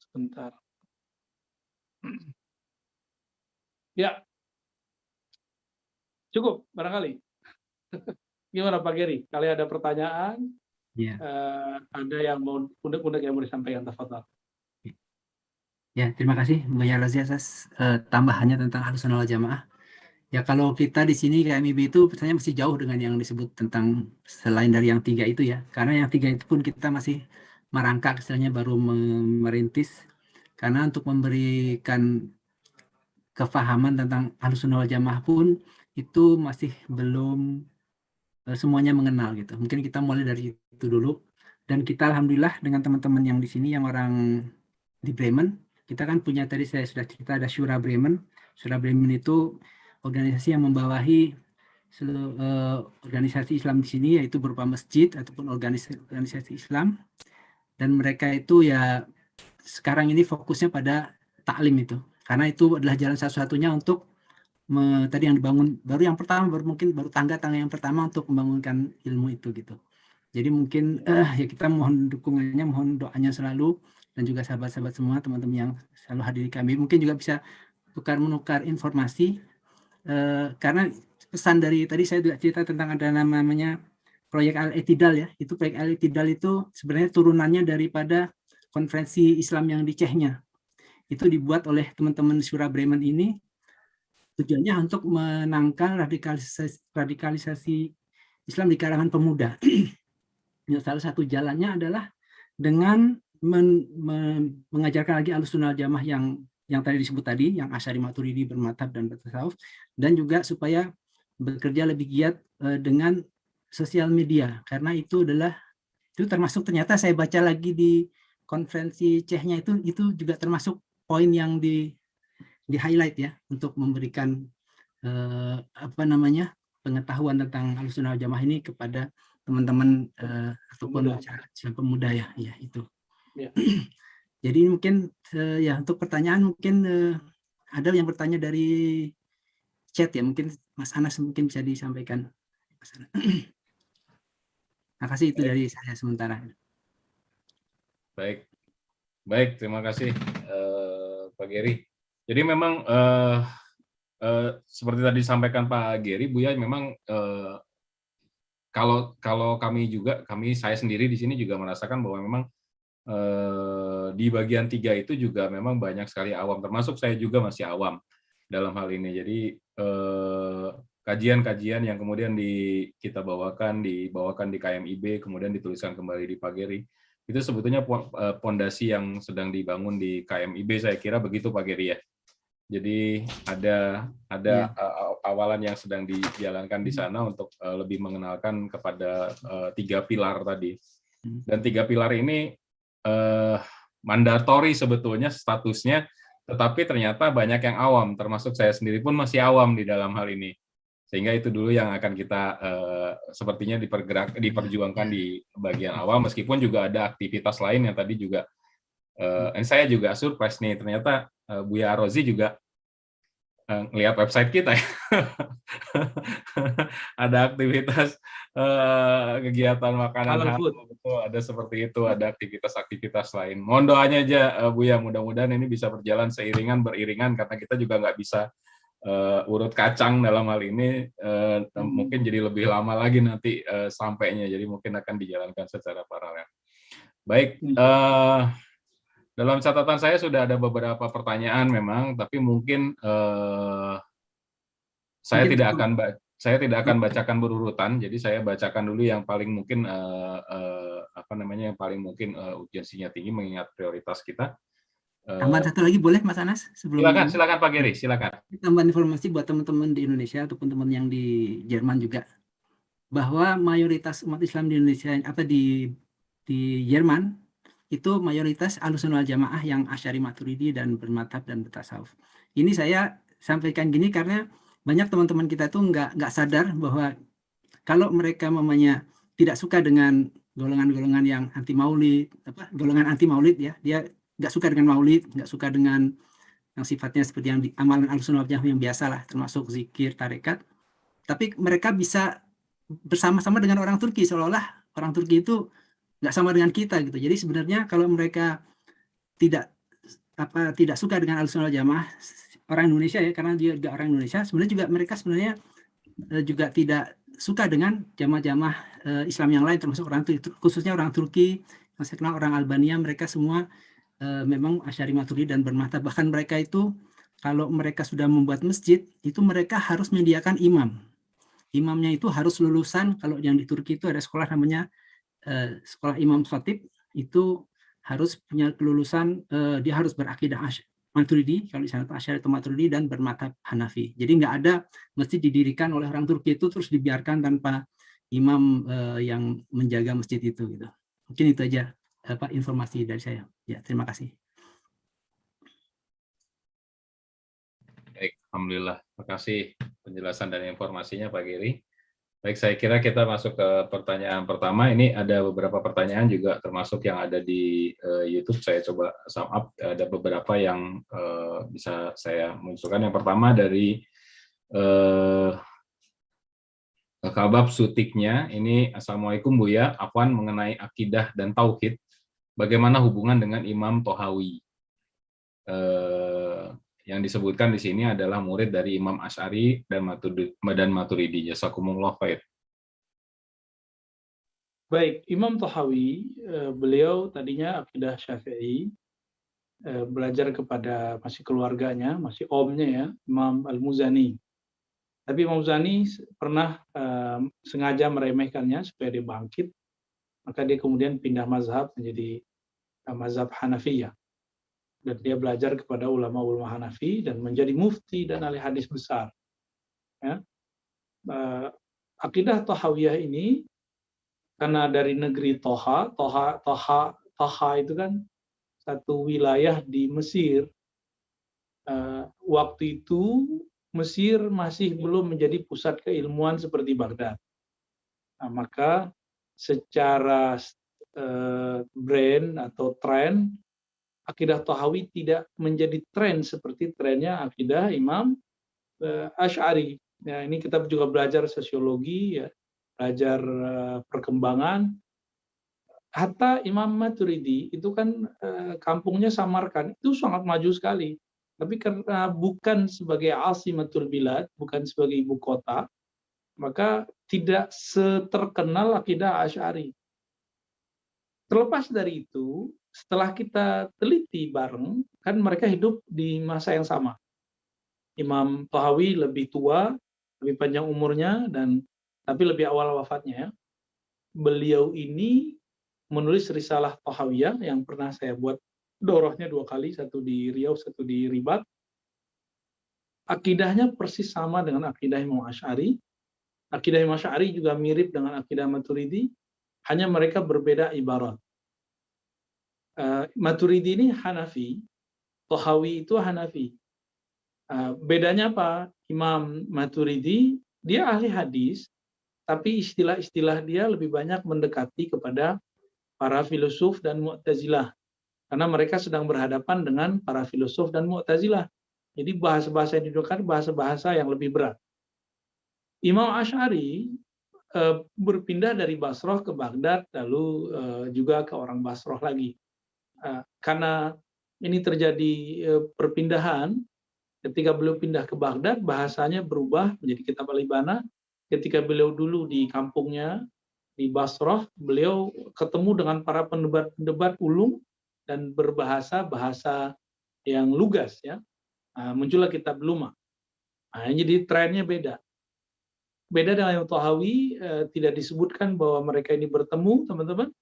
sebentar. Ya, cukup barangkali. Gimana Pak Geri? Kali ada pertanyaan? Ya. Ada yang mau undang-undang yang mau disampaikan, tafadhal. Ya, terima kasih Mbak Yalazi atas tambahannya tentang Ahlussunnah wal Jamaah. Ya, kalau kita di sini KMIB itu saya masih jauh dengan yang disebut tentang selain dari yang 3 itu ya. Karena yang 3 itu pun kita masih merangkak, istilahnya baru merintis. Karena untuk memberikan kefahaman tentang Ahlussunnah wal Jamaah pun itu masih belum semuanya mengenal gitu. Mungkin kita mulai dari itu dulu. Dan kita alhamdulillah dengan teman-teman yang di sini yang orang di Bremen, kita kan punya, tadi saya sudah cerita, ada Syura Bremen. Syura Bremen itu organisasi yang membawahi seluruh organisasi Islam di sini, yaitu berupa masjid ataupun organisasi Islam. Dan mereka itu ya sekarang ini fokusnya pada taklim itu, karena itu adalah jalan satu-satunya untuk tadi yang dibangun baru yang pertama, baru tangga-tangga yang pertama untuk membangunkan ilmu itu gitu. Jadi mungkin ya kita mohon dukungannya, mohon doanya selalu, dan juga sahabat-sahabat semua, teman-teman yang selalu hadir di kami, mungkin juga bisa tukar-menukar informasi, karena pesan dari tadi saya juga cerita tentang ada namanya proyek Al-I'tidal ya. Itu proyek Al-I'tidal itu sebenarnya turunannya daripada konferensi Islam yang di Czechnya. Itu dibuat oleh teman-teman Syura Bremen ini, tujuannya untuk menangkal radikalisasi Islam di kalangan pemuda. Salah satu jalannya adalah dengan mengajarkan lagi Ahlussunnah wal Jamaah yang tadi disebut tadi, yang Asy'ari Maturidi, bermadhab dan bertasawuf, dan juga supaya bekerja lebih giat dengan sosial media, karena itu termasuk, ternyata saya baca lagi di konferensi Czechnya itu juga termasuk poin yang di highlight ya, untuk memberikan pengetahuan tentang Ahlussunnah wal Jamaah ini kepada teman-teman ataupun masyarakat pemuda ya itu. Ya. Jadi mungkin ya untuk pertanyaan mungkin ada yang bertanya dari chat ya, mungkin Mas Anas mungkin bisa disampaikan. Terima kasih, itu dari saya sementara. Baik, terima kasih Pak Geri. Jadi memang seperti tadi disampaikan Pak Geri, Buya, memang kalau saya sendiri di sini juga merasakan bahwa memang di bagian 3 itu juga memang banyak sekali awam, termasuk saya juga masih awam dalam hal ini. Jadi kajian-kajian yang kemudian kita dibawakan di KMIB, kemudian dituliskan kembali di Pageri. Itu sebetulnya pondasi yang sedang dibangun di KMIB, saya kira begitu Pak Geri ya. Jadi ada awalan yang sedang dijalankan di sana untuk lebih mengenalkan kepada 3 pilar tadi. Dan 3 pilar ini mandatori sebetulnya statusnya, tetapi ternyata banyak yang awam, termasuk saya sendiri pun masih awam di dalam hal ini. Sehingga itu dulu yang akan kita sepertinya diperjuangkan di bagian awal, meskipun juga ada aktivitas lain yang tadi juga saya juga surprise nih, ternyata Buya Arozi juga ngelihat website kita ya. Ada aktivitas kegiatan makanan halal, betul, ada seperti itu, ada aktivitas-aktivitas lain. Mohon doanya aja Buya, mudah-mudahan ini bisa berjalan beriringan, karena kita juga nggak bisa urut kacang dalam hal ini, mungkin jadi lebih lama lagi nanti sampainya, jadi mungkin akan dijalankan secara paralel. Baik, dalam catatan saya sudah ada beberapa pertanyaan memang, tapi mungkin saya tidak akan bacakan berurutan, jadi saya bacakan dulu yang paling mungkin yang paling mungkin urgensinya tinggi mengingat prioritas kita. Tambahan satu lagi boleh Mas Anas? Silakan Pak Geri, silakan. Tambahan informasi buat teman-teman di Indonesia ataupun teman yang di Jerman juga, bahwa mayoritas umat Islam di Indonesia di Jerman itu mayoritas Ahlussunnah wal Jamaah yang Asy'ari Maturidi dan bermadhab dan bertasawuf. Ini saya sampaikan gini karena banyak teman-teman kita tuh nggak sadar bahwa kalau mereka tidak suka dengan golongan-golongan yang anti maulid, golongan anti maulid ya, dia nggak suka dengan maulid, nggak suka dengan yang sifatnya seperti yang di amalan Ahlussunnah wal Jamaah yang biasa lah, termasuk zikir, tarekat. Tapi mereka bisa bersama-sama dengan orang Turki, seolah-olah orang Turki itu nggak sama dengan kita gitu. Jadi sebenarnya kalau mereka tidak suka dengan Ahlussunnah wal Jamaah, orang Indonesia ya, karena dia juga orang Indonesia, sebenarnya juga mereka juga tidak suka dengan jamaah-jamaah Islam yang lain, termasuk orang Turki, khususnya orang Turki, yang saya kenal orang Albania, mereka semua memang Asy'ari Maturidi dan bermadhab. Bahkan mereka itu kalau mereka sudah membuat masjid, itu mereka harus menyediakan imam. Imamnya itu harus lulusan, kalau yang di Turki itu ada sekolah namanya sekolah Imam Khatib, itu harus punya kelulusan, dia harus berakidah Maturidi, kalau di sana Asy'ari atau Maturidi, dan bermadhab Hanafi. Jadi nggak ada masjid didirikan oleh orang Turki itu terus dibiarkan tanpa imam yang menjaga masjid itu gitu. Mungkin itu aja informasi dari saya. Ya, terima kasih. Baik, alhamdulillah. Terima kasih penjelasan dan informasinya Pak Geri. Baik, saya kira kita masuk ke pertanyaan pertama. Ini ada beberapa pertanyaan juga termasuk yang ada di YouTube. Saya coba sum up. Ada beberapa yang bisa saya munculkan. Yang pertama dari Kabab Sutiknya. Ini, Assalamualaikum Buya. Afwan, mengenai akidah dan tauhid, bagaimana hubungan dengan Imam Tohawi? Yang disebutkan di sini adalah murid dari Imam Asy'ari dan Maturidi. Jazakumullah khair. Baik, Imam Tohawi, beliau tadinya akidah Syafi'i, belajar kepada masih keluarganya, masih omnya ya, Imam Al-Muzani. Tapi Imam Muzani pernah sengaja meremehkannya supaya dia bangkit, maka dia kemudian pindah mazhab menjadi mazhab Hanafiyah. Dan dia belajar kepada ulama-ulama Hanafi dan menjadi mufti dan ahli hadis besar. Ya. Akidah Tohawiyah ini karena dari negeri Toha itu kan satu wilayah di Mesir. Waktu itu Mesir masih belum menjadi pusat keilmuan seperti Baghdad. Nah, maka secara brand atau tren, akidah Tohawi tidak menjadi tren seperti trennya akidah Imam Asy'ari. Ya, ini kita juga belajar sosiologi, ya, belajar perkembangan. Hatta Imam Maturidi itu kan kampungnya Samarkand, itu sangat maju sekali. Tapi karena bukan sebagai asimatul bilad, bukan sebagai ibu kota, maka tidak seterkenal akidah Asy'ari. Terlepas dari itu, setelah kita teliti bareng, kan mereka hidup di masa yang sama. Imam Tahawi lebih tua, lebih panjang umurnya, tapi lebih awal wafatnya ya. Beliau ini menulis risalah Tahawiyah yang pernah saya buat dorohnya 2 kali, satu di Riau, satu di Ribat. Akidahnya persis sama dengan akidah Imam Asy'ari. Akidah Imam Asy'ari juga mirip dengan akidah Maturidi, hanya mereka berbeda ibarat. Maturidi ini Hanafi, Tahawi itu Hanafi. Bedanya apa? Imam Maturidi, dia ahli hadis, tapi istilah-istilah dia lebih banyak mendekati kepada para filosof dan Mu'tazilah. Karena mereka sedang berhadapan dengan para filosof dan Mu'tazilah. Jadi bahasa-bahasa yang digunakan bahasa-bahasa yang lebih berat. Imam Asy'ari berpindah dari Basrah ke Baghdad, lalu juga ke orang Basrah lagi. Karena ini terjadi perpindahan, ketika beliau pindah ke Baghdad, bahasanya berubah menjadi kitab Al-Ibana. Ketika beliau dulu di kampungnya, di Basrah, beliau ketemu dengan para pendebat-pendebat ulum dan berbahasa bahasa yang lugas, ya. Muncullah kitab Lumah. Jadi trennya beda. Beda dengan Imam Tahawi, tidak disebutkan bahwa mereka ini bertemu, teman-teman.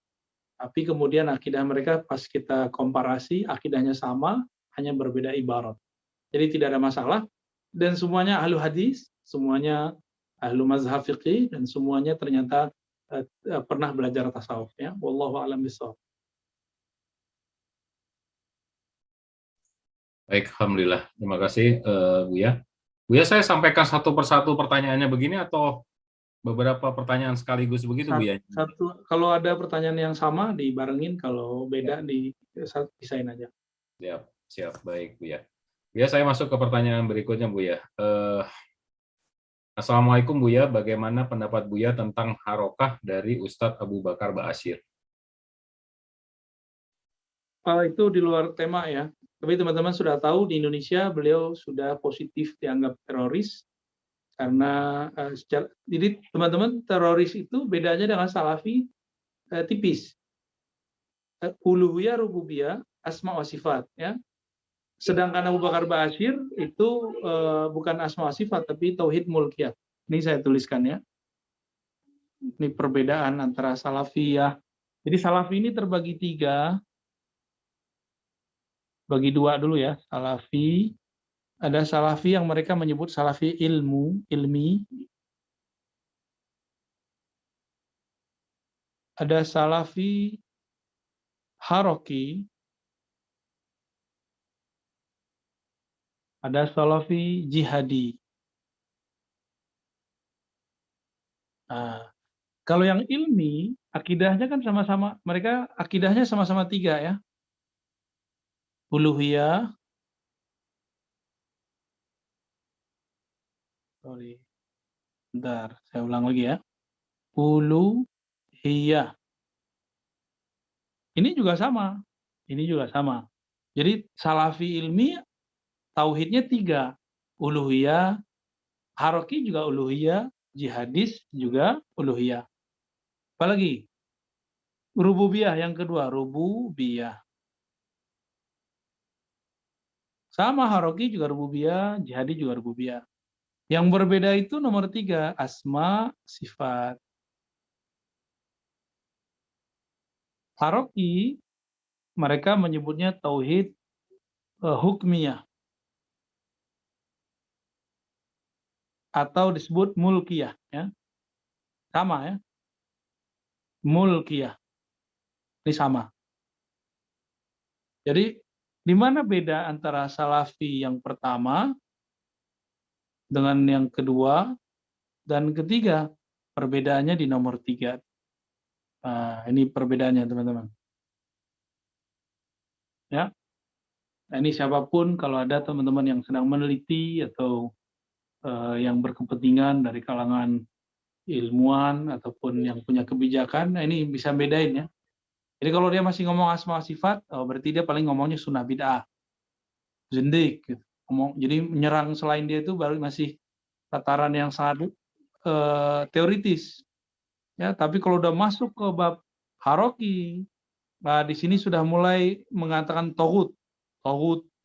Tapi kemudian akidah mereka pas kita komparasi, akidahnya sama, hanya berbeda ibarat. Jadi tidak ada masalah. Dan semuanya ahlu hadis, semuanya ahlu mazhab fiqih, dan semuanya ternyata pernah belajar tasawuf. Ya. Wallahu a'lam bishawab. Baik, alhamdulillah. Terima kasih, Buya. Buya, saya sampaikan satu persatu pertanyaannya begini atau beberapa pertanyaan sekaligus begitu, Buya? Kalau ada pertanyaan yang sama dibarengin, kalau beda dipisahin aja. Siap, baik, Buya. Ya, saya masuk ke pertanyaan berikutnya, Buya. Assalamualaikum, Buya. Bagaimana pendapat Buya tentang harokah dari Ustadz Abu Bakar Ba'asyir? Itu di luar tema ya. Tapi teman-teman sudah tahu di Indonesia beliau sudah positif dianggap teroris. Karena jadi teman-teman, teroris itu bedanya dengan salafi tipis. Uluhiyah, rububiyah, asma wa sifat, ya. Sedangkan Abu Bakar Ba'asyir itu bukan asma wa sifat tapi tauhid mulkiyah. Ini saya tuliskan ya. Ini perbedaan antara salafiyah. Jadi salafi ini terbagi 3. Bagi 2 dulu ya. Salafi, ada salafi yang mereka menyebut salafi ilmi. Ada salafi haroki, ada salafi jihadi. Kalau yang ilmi, akidahnya kan sama-sama, mereka akidahnya sama-sama 3 ya. Uluhiyah, bentar, saya ulang lagi ya. Uluhiyah. Ini juga sama. Jadi salafi ilmi tauhidnya 3. Uluhiyah, haroki juga uluhiyah, jihadis juga uluhiyah. Apalagi? Rububiyah yang kedua, rububiyah. Sama haroki juga rububiyah, jihadi juga rububiyah. Yang berbeda itu nomor 3, asma, sifat. Haroki, mereka menyebutnya tauhid hukmiyah. Atau disebut mulkiyah. Ya. Sama ya. Mulkiyah. Ini sama. Jadi, di mana beda antara salafi yang pertama dengan yang kedua dan ketiga? Perbedaannya di nomor 3. Ini perbedaannya, teman-teman. Ya. Nah, ini siapapun, kalau ada teman-teman yang sedang meneliti atau yang berkepentingan dari kalangan ilmuwan ataupun yang punya kebijakan, nah ini bisa bedain ya. Jadi kalau dia masih ngomong asma sifat, berarti dia paling ngomongnya sunnah bid'ah, zindik, gitu. Jadi menyerang selain dia itu baru masih tataran yang sangat teoritis. Ya, tapi kalau udah masuk ke bab haroki, nah di sini sudah mulai mengatakan tauhid,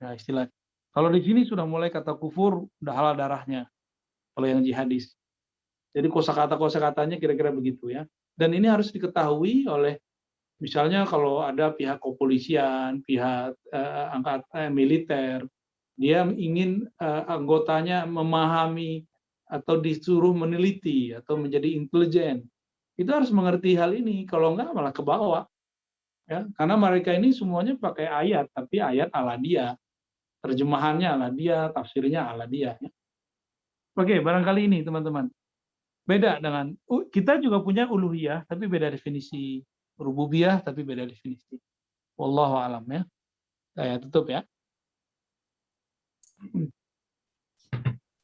ya istilah. Kalau di sini sudah mulai kata kufur, udah halal darahnya. Kalau yang jihadis. Jadi kosakatanya kira-kira begitu ya. Dan ini harus diketahui oleh, misalnya kalau ada pihak kepolisian, pihak militer, dia ingin anggotanya memahami atau disuruh meneliti atau menjadi intelijen. Itu harus mengerti hal ini, kalau enggak malah ke bawah. Ya, karena mereka ini semuanya pakai ayat, tapi ayat ala dia. Terjemahannya ala dia, tafsirnya ala dia. Ya. Oke, barangkali ini teman-teman. Beda dengan, kita juga punya uluhiyah, tapi beda definisi. Rububiyah, tapi beda definisi. Wallahu alam ya. Saya tutup ya.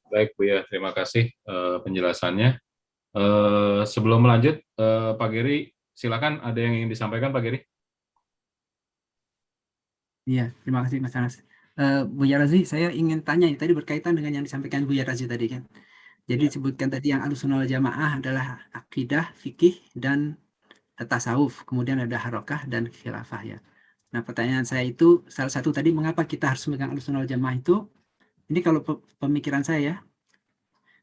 Baik Buya, terima kasih penjelasannya. Sebelum melanjut, Pak Geri, silakan ada yang ingin disampaikan Pak Geri. Iya, terima kasih Mas Anas. Buya Razi, saya ingin tanya tadi berkaitan dengan yang disampaikan Buya Razi tadi kan. Jadi disebutkan tadi yang Ahlussunnah wal Jamaah adalah akidah, fikih, dan tasawuf. Kemudian ada harokah dan khilafah ya. Nah pertanyaan saya itu salah satu tadi mengapa kita harus memegang Ahlussunnah wal Jamaah itu. Ini kalau pemikiran saya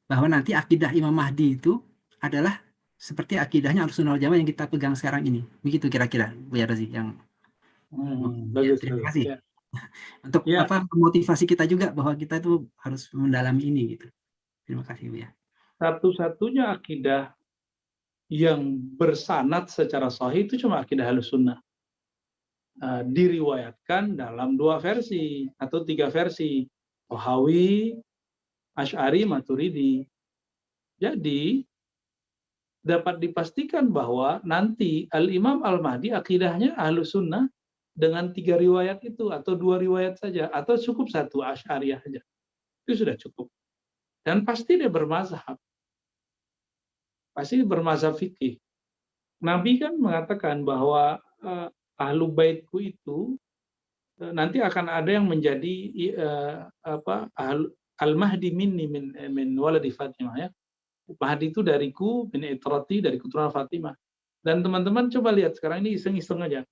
bahwa nanti akidah Imam Mahdi itu adalah seperti akidahnya Ahlussunnah wal Jamaah yang kita pegang sekarang ini. Begitu kira-kira Buya Razi yang bagus, terima kasih. Ya. Untuk motivasi kita juga bahwa kita itu harus mendalami ini gitu. Terima kasih Bu ya. Satu-satunya akidah yang bersanad secara sahih itu cuma akidah Ahlussunnah. Diriwayatkan dalam 2 versi atau 3 versi, Tahawi, Asy'ari, Maturidi. Jadi dapat dipastikan bahwa nanti Al-Imam Al-Mahdi akidahnya Ahlussunnah dengan 3 riwayat itu, atau 2 riwayat saja, atau cukup 1 Asy'ariyah saja. Itu sudah cukup. Dan pasti dia bermazhab. Pasti bermazhab fikih. Nabi kan mengatakan bahwa ahlu baitku itu nanti akan ada yang menjadi al-mahdi minni min waladi Fatimah ya. Mahdi itu dariku, min itrati, dari keturunan Fatimah. Dan teman-teman coba lihat sekarang ini iseng-iseng aja.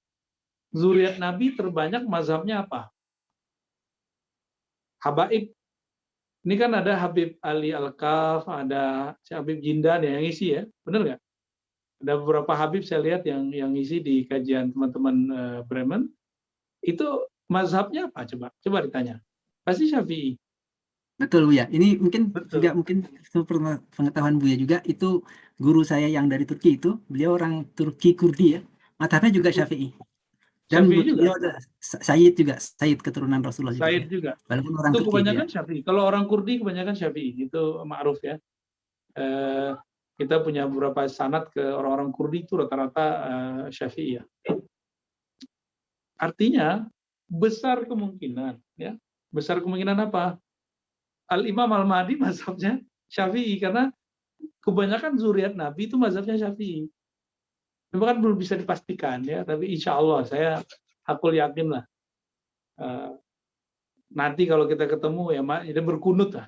Zuriat Nabi terbanyak mazhabnya apa? Habaib. Ini kan ada Habib Ali Al-Kaf, ada Habib Jindan yang isi ya, benar nggak? Ada beberapa Habib saya lihat yang isi di kajian teman-teman Bremen. Itu mazhabnya apa? Coba ditanya. Pasti Syafi'i. Betul Bu ya. Ini mungkin juga pengetahuan Bu ya juga, itu guru saya yang dari Turki itu, beliau orang Turki Kurdi ya. Mazhabnya juga Syafi'i. Dan beliau ada Sayyid keturunan Rasulullah juga. Sayyid juga. Walaupun orang itu Turki kebanyakan dia. Syafi'i. Kalau orang Kurdi kebanyakan Syafi'i. Itu ma'ruf ya. Kita punya beberapa sanad ke orang-orang Kurdi itu rata-rata Syafi'i ya. Artinya besar kemungkinan ya. Besar kemungkinan apa? Al-Imam Al-Mahdi mazhabnya Syafi'i, karena kebanyakan zuriat Nabi itu mazhabnya Syafi'i. Memang kan belum bisa dipastikan ya, tapi insya Allah saya hakul yakin lah. Nanti kalau kita ketemu ya kita berkunut lah.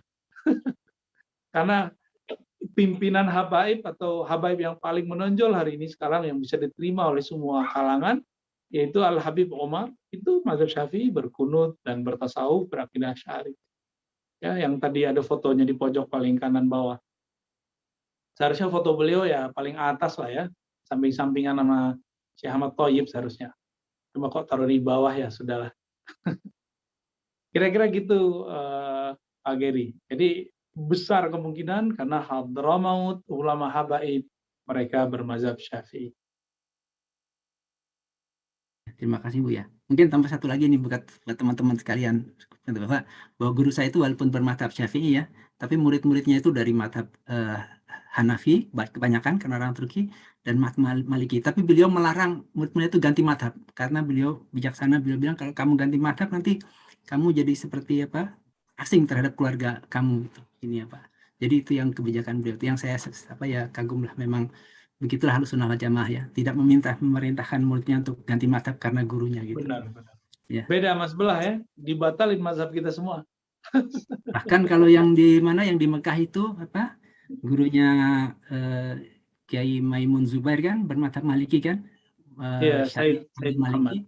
Karena pimpinan habaib atau habaib yang paling menonjol hari ini sekarang yang bisa diterima oleh semua kalangan, yaitu Al-Habib Omar, itu mazhab Syafi'i, berkunut dan bertasawuf, berakidah Asy'ari. Ya, yang tadi ada fotonya di pojok paling kanan bawah. Seharusnya foto beliau ya paling atas lah ya, samping-sampingan sama Syekh Ahmad Thayyib seharusnya. Cuma kok taruh di bawah ya sudahlah. Kira-kira gitu Pak Geri. Jadi besar kemungkinan karena Hadramaut, ulama habaib, mereka bermazhab Syafi'i. Terima kasih Bu ya. Mungkin tambah satu lagi nih buat teman-teman sekalian, bahwa guru saya itu walaupun bermadzhab Syafi'i ya, tapi murid-muridnya itu dari mazhab Hanafi kebanyakan karena orang Turki, dan Maliki. Tapi beliau melarang murid-muridnya itu ganti mazhab karena beliau bijaksana. Beliau bilang kalau kamu ganti mazhab nanti kamu jadi seperti asing terhadap keluarga kamu gitu. Ini jadi itu yang kebijakan beliau, itu yang saya kagum lah. Memang begitulah Ahlussunnah wal Jamaah ya, tidak memerintahkan muridnya untuk ganti mazhab karena gurunya gitu. Benar. Ya. Beda Mas Belah ya, dibatalin mazhab kita semua. Bahkan kalau yang di Mekah itu gurunya Kiai Maimun Zubair kan bermadzhab Maliki kan, Said Muhammad. Maliki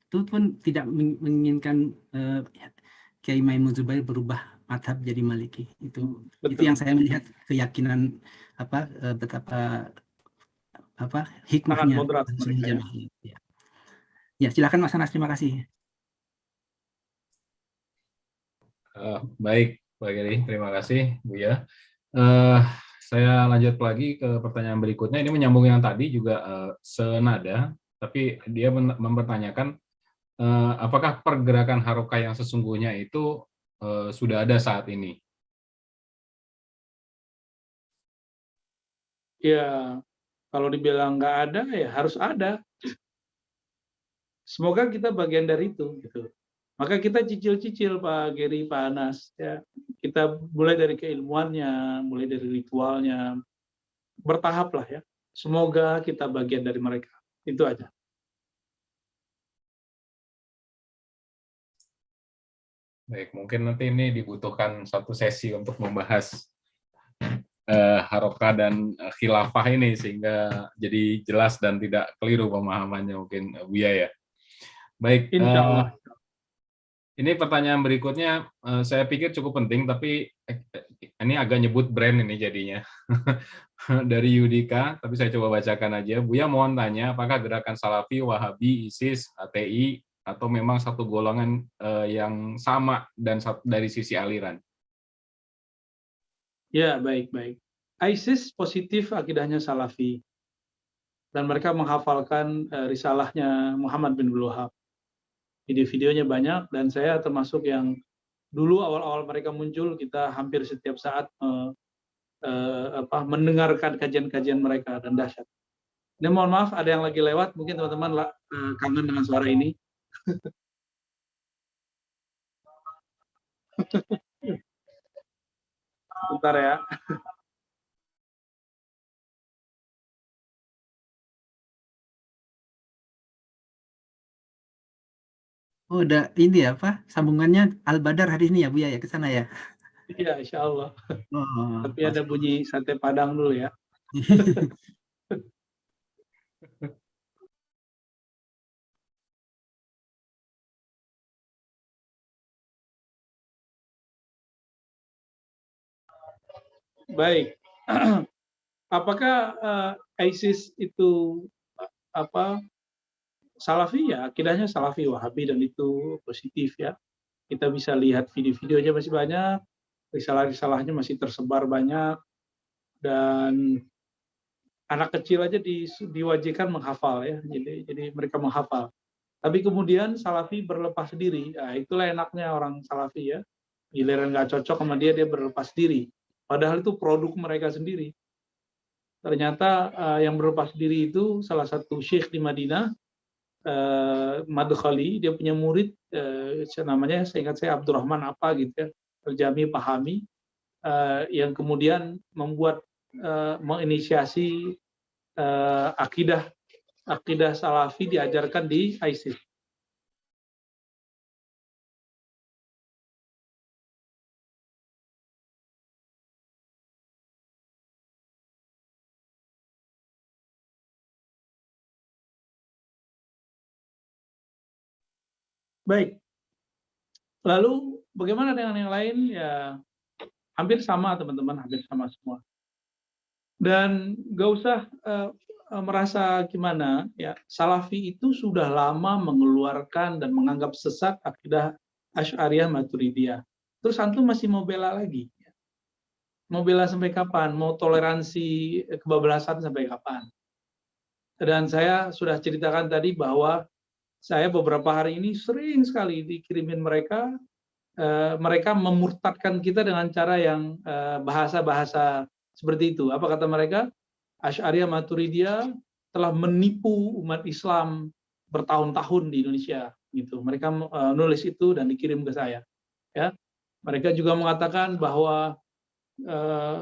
itu pun tidak menginginkan Kiai Maimun Zubair berubah madhab jadi Maliki. Itu Betul. yang saya melihat keyakinan betapa hikmahnya moderat Ahlussunnah mereka, ya. Jamaah. Ya, silakan Mas Anas, terima kasih. Baik, Pak Giri, terima kasih, Buya. Saya lanjut lagi ke pertanyaan berikutnya. Ini menyambung yang tadi juga senada, tapi dia mempertanyakan apakah pergerakan harokah yang sesungguhnya itu sudah ada saat ini? Ya, kalau dibilang nggak ada, ya harus ada. Semoga kita bagian dari itu, gitu. Maka kita cicil-cicil, Pak Geri, Pak Anas, ya. Kita mulai dari keilmuannya, mulai dari ritualnya, bertahap lah, ya. Semoga kita bagian dari mereka. Itu aja. Baik, mungkin nanti ini dibutuhkan satu sesi untuk membahas harokah dan khilafah ini sehingga jadi jelas dan tidak keliru pemahamannya mungkin Buya ya. Baik, Insya Allah. Ini pertanyaan berikutnya saya pikir cukup penting, tapi ini agak nyebut brand ini jadinya. Dari Yudika, tapi saya coba bacakan aja. Buya mohon tanya, apakah gerakan Salafi, Wahabi, ISIS, ATI, atau memang satu golongan yang sama dan dari sisi aliran? Ya, baik-baik. ISIS positif akidahnya Salafi. Dan mereka menghafalkan risalahnya Muhammad bin Abdul Wahab. Video-videonya banyak, dan saya termasuk yang dulu awal-awal mereka muncul, kita hampir setiap saat mendengarkan kajian-kajian mereka, dan dahsyat. Ini mohon maaf, ada yang lagi lewat, mungkin teman-teman kangen dengan suara ini. Bentar ya. Oh, udah ini ya, apa? Sambungannya Al-Badar hari ini ya, Buya, ya, ke sana ya? Iya, insya Allah. Oh, Tapi ada bunyi sate Padang dulu ya. Baik. Apakah ISIS itu Salafi? Ya, akidahnya Salafi, Wahabi, dan itu positif ya. Kita bisa lihat video-videonya masih banyak, risalah-risalahnya masih tersebar banyak, dan anak kecil aja diwajibkan menghafal ya. Jadi mereka menghafal. Tapi kemudian Salafi berlepas diri. Nah, itulah enaknya orang Salafi ya. Giliran nggak cocok sama dia berlepas diri. Padahal itu produk mereka sendiri. Ternyata yang berlepas diri itu salah satu syekh di Madinah, Madkhali, dia punya murid, namanya saya ingat Abdurrahman apa gitu ya, Al-Jami Pahami, yang kemudian membuat menginisiasi akidah Salafi diajarkan di ISIS. Baik. Lalu bagaimana dengan yang lain? Ya hampir sama teman-teman, hampir sama semua. Dan nggak usah merasa gimana ya. Salafi itu sudah lama mengeluarkan dan menganggap sesat akidah Asy'ariyah Maturidiyah. Terus antum masih mau bela lagi? Mau bela sampai kapan? Mau toleransi kebablasan sampai kapan? Dan saya sudah ceritakan tadi bahwa saya beberapa hari ini sering sekali dikirimin mereka, mereka memurtadkan kita dengan cara yang bahasa-bahasa seperti itu. Apa kata mereka? Asy'ariyah Maturidiyah telah menipu umat Islam bertahun-tahun di Indonesia. Gitu. Mereka nulis itu dan dikirim ke saya. Ya, mereka juga mengatakan bahwa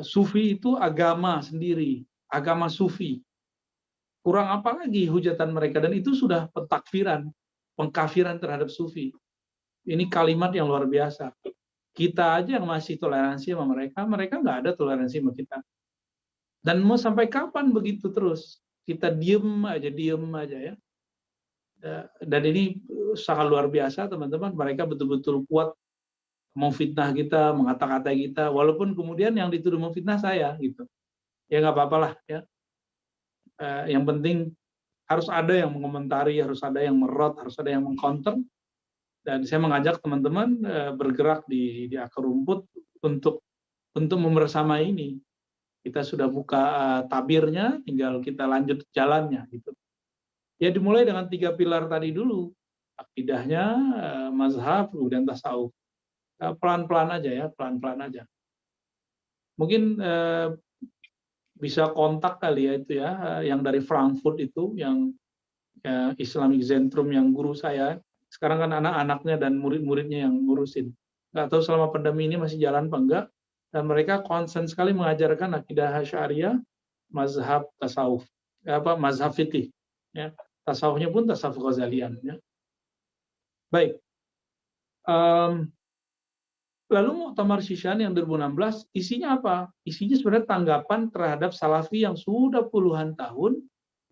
Sufi itu agama sendiri, agama Sufi. Kurang apa lagi hujatan mereka, dan itu sudah pentakfiran, pengkafiran terhadap Sufi. Ini kalimat yang luar biasa. Kita aja yang masih toleransi sama mereka, mereka nggak ada toleransi sama kita. Dan mau sampai kapan begitu terus? Kita diem aja ya. Dan ini sangat luar biasa teman-teman, mereka betul-betul kuat memfitnah kita, mengata-katai kita, walaupun kemudian yang dituduh memfitnah saya gitu. Ya nggak apa-apa lah ya. Yang penting harus ada yang mengomentari, harus ada yang merot, harus ada yang mengcounter. Dan saya mengajak teman-teman bergerak di akar rumput untuk membersamai ini. Kita sudah buka tabirnya, tinggal kita lanjut jalannya gitu. Ya dimulai dengan 3 pilar tadi dulu. Akidahnya, mazhab, kemudian tasawuf. Pelan-pelan aja ya, pelan-pelan aja. Mungkin bisa kontak kali ya itu ya, yang dari Frankfurt itu, yang Islamic Zentrum yang guru saya. Sekarang kan anak-anaknya dan murid-muridnya yang ngurusin. Nggak tahu selama pandemi ini masih jalan apa enggak. Dan mereka konsen sekali mengajarkan akidah Asy'ariyah, mazhab tasawuf, mazhab fikih. Ya. Tasawufnya pun tasawuf Ghazalian. Ya. Baik. Lalu Muktamar Shishan yang 2016 isinya apa? Isinya sebenarnya tanggapan terhadap Salafi yang sudah puluhan tahun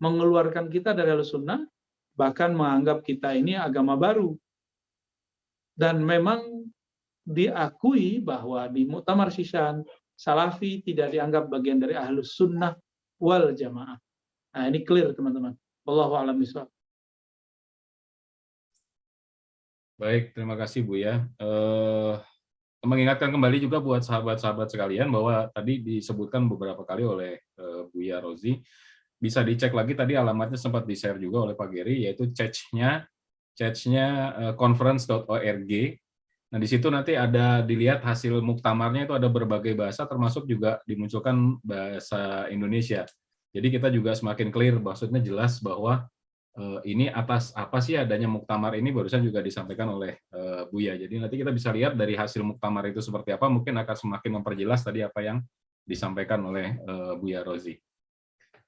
mengeluarkan kita dari Ahlussunnah, bahkan menganggap kita ini agama baru. Dan memang diakui bahwa di Muktamar Shishan Salafi tidak dianggap bagian dari Ahlussunnah wal Jamaah. Nah, ini clear teman-teman. Wallahu a'lam bishawab. Baik, terima kasih Bu ya. Mengingatkan kembali juga buat sahabat-sahabat sekalian bahwa tadi disebutkan beberapa kali oleh Buya Rozi, bisa dicek lagi tadi alamatnya sempat di-share juga oleh Pak Geri, yaitu chatnya conference.org. Nah di situ nanti ada dilihat hasil muktamarnya, itu ada berbagai bahasa, termasuk juga dimunculkan bahasa Indonesia. Jadi kita juga semakin clear, maksudnya jelas bahwa ini atas apa sih adanya muktamar ini, barusan juga disampaikan oleh Buya. Jadi nanti kita bisa lihat dari hasil muktamar itu seperti apa, mungkin akan semakin memperjelas tadi apa yang disampaikan oleh Buya Rozi.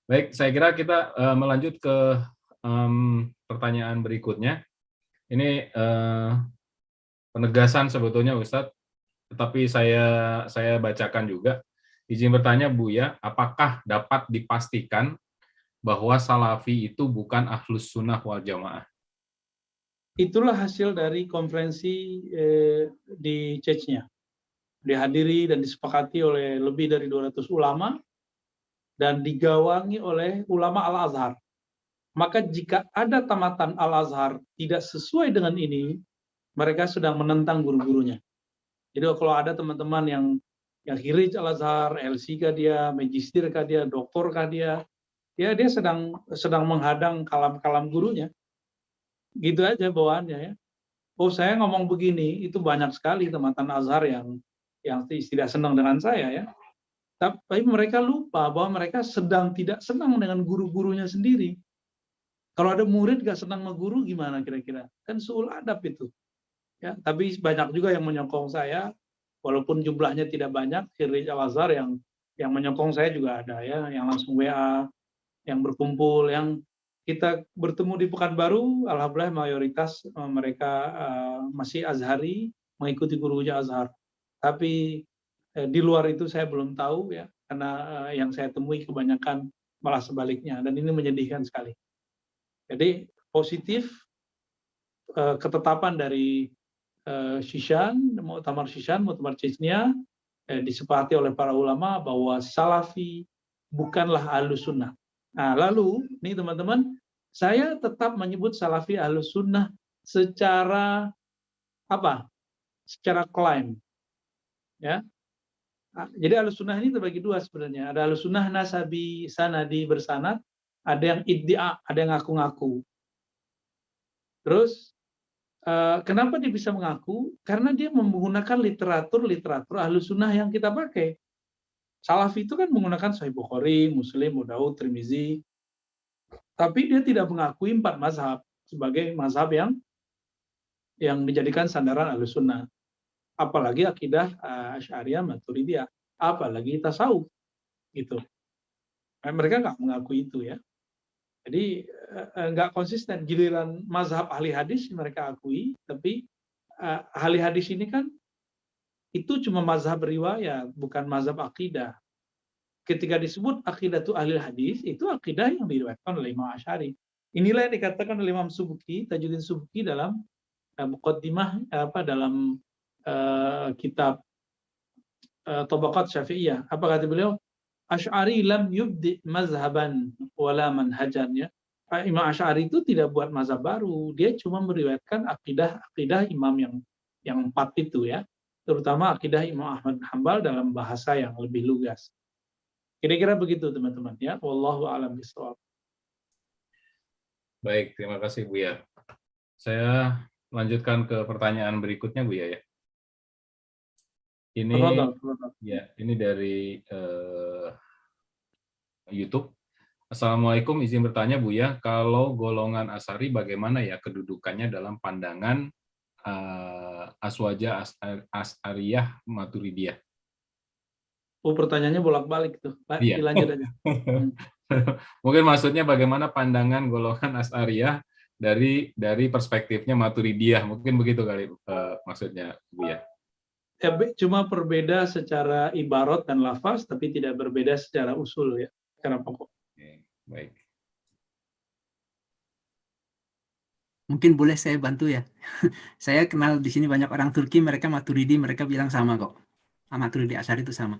Baik, saya kira kita melanjut ke pertanyaan berikutnya. Ini penegasan sebetulnya Ustadz, tetapi saya bacakan juga. Izin bertanya Buya, apakah dapat dipastikan bahwa Salafi itu bukan Ahlus Sunnah wal Jamaah? Itulah hasil dari konferensi di Chechnya. Dihadiri dan disepakati oleh lebih dari 200 ulama dan digawangi oleh ulama Al-Azhar. Maka jika ada tamatan Al-Azhar tidak sesuai dengan ini, mereka sedang menentang guru-gurunya. Jadi kalau ada teman-teman yang Khirij Al-Azhar, LC kah dia, Magister kah dia, Doktor kah dia, ya dia sedang menghadang kalam-kalam gurunya. Gitu aja bawaannya ya. Oh saya ngomong begini, itu banyak sekali teman-teman Azhar yang tidak senang dengan saya ya. Tapi mereka lupa bahwa mereka sedang tidak senang dengan guru-gurunya sendiri. Kalau ada murid gak senang sama guru gimana kira-kira? Kan suul adab itu. Ya, tapi banyak juga yang menyokong saya, walaupun jumlahnya tidak banyak. Khirij Al-Azhar yang menyokong saya juga ada ya, yang langsung WA, yang berkumpul, yang kita bertemu di Pekanbaru, alhamdulillah mayoritas mereka masih Azhari, mengikuti gurunya Azhar. Tapi di luar itu saya belum tahu ya, karena yang saya temui kebanyakan malah sebaliknya, dan ini menyedihkan sekali. Jadi positif ketetapan dari Shishan, Muktamar Shishan, Muktamar Chechnya disepakati oleh para ulama bahwa Salafi bukanlah Ahlus Sunnah. Nah, lalu nih teman-teman, saya tetap menyebut Salafi Ahlus Sunnah secara apa? Secara klaim. Ya. Nah, jadi Ahlus Sunnah ini terbagi dua sebenarnya. Ada Ahlus Sunnah nasabi sanadi bersanad, ada yang iddia, ada yang ngaku-ngaku. Terus kenapa dia bisa mengaku? Karena dia menggunakan literatur Ahlus Sunnah yang kita pakai. Salafi itu kan menggunakan Sahih Bukhari, Muslim, Abu Daud, Tirmizi. Tapi dia tidak mengakui 4 mazhab sebagai mazhab yang dijadikan sandaran Ahlus Sunnah. Apalagi akidah Asy'ariyah, Maturidiyah, apalagi tasawuf gitu. Mereka nggak mengakui itu ya. Jadi nggak konsisten. Giliran mazhab ahli hadis mereka akui, tapi ahli hadis ini kan itu cuma mazhab riwayat, bukan mazhab akidah. Ketika disebut akidah itu ahli hadis, itu akidah yang diriwayatkan oleh Imam Asy'ari. Inilah yang dikatakan oleh Imam Subki, Tajuddin Subki dalam muqaddimah dalam kitab Tabaqat Syafi'iyah. Apa kata beliau? Asy'ari lam yubdi mazhaban wala manhajan, ya. Imam Asy'ari itu tidak buat mazhab baru, dia cuma meriwayatkan akidah imam yang 4 itu, ya. Terutama akidah Imam Ahmad bin Hanbal dalam bahasa yang lebih lugas. Kira-kira begitu teman-teman, ya. Wallahu a'lam bishawab. Baik, terima kasih Buya. Saya lanjutkan ke pertanyaan berikutnya Buya ya. Ini ya, ini dari YouTube. Assalamualaikum, izin bertanya Buya, kalau golongan Asy'ari bagaimana ya kedudukannya dalam pandangan Aswaja Asy'ariyah Maturidiyah? Oh, pertanyaannya bolak-balik tuh. Iya. Dilanjut aja. Mungkin maksudnya bagaimana pandangan golongan Asy'ariyah dari perspektifnya Maturidiyah, mungkin begitu kali maksudnya Buya. Ya, cuma berbeda secara ibarat dan lafaz, tapi tidak berbeda secara usul, ya, secara pokok. Oke, baik. Mungkin boleh saya bantu ya. Saya kenal di sini banyak orang Turki, mereka Maturidi, mereka bilang sama kok. Maturidi Asy'ari itu sama.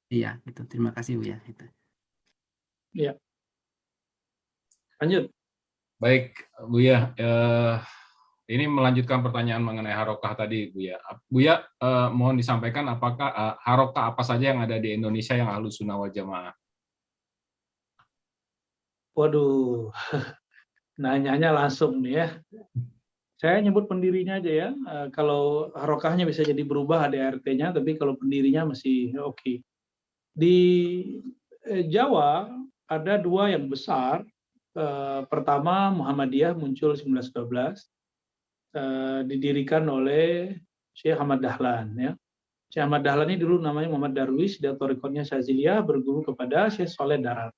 Iya, gitu. Terima kasih Bu ya. Itu. Iya. Lanjut. Baik, Buya. Ini melanjutkan pertanyaan mengenai harokah tadi, Buya. Buya, mohon disampaikan apakah harokah apa saja yang ada di Indonesia yang Ahlus Sunnah wal Jamaah? Waduh, nanyanya langsung nih ya. Saya nyebut pendirinya aja ya. Kalau harokahnya bisa jadi berubah ada ADART-nya, tapi kalau pendirinya masih oke. Di Jawa ada 2 yang besar. Pertama Muhammadiyah muncul 1912. Didirikan oleh Syekh Ahmad Dahlan, ya. Syekh Ahmad Dahlan ini dulu namanya Muhammad Darwis, dia thariqatnya Syadziliyah, berguru kepada Syekh Saleh Darar,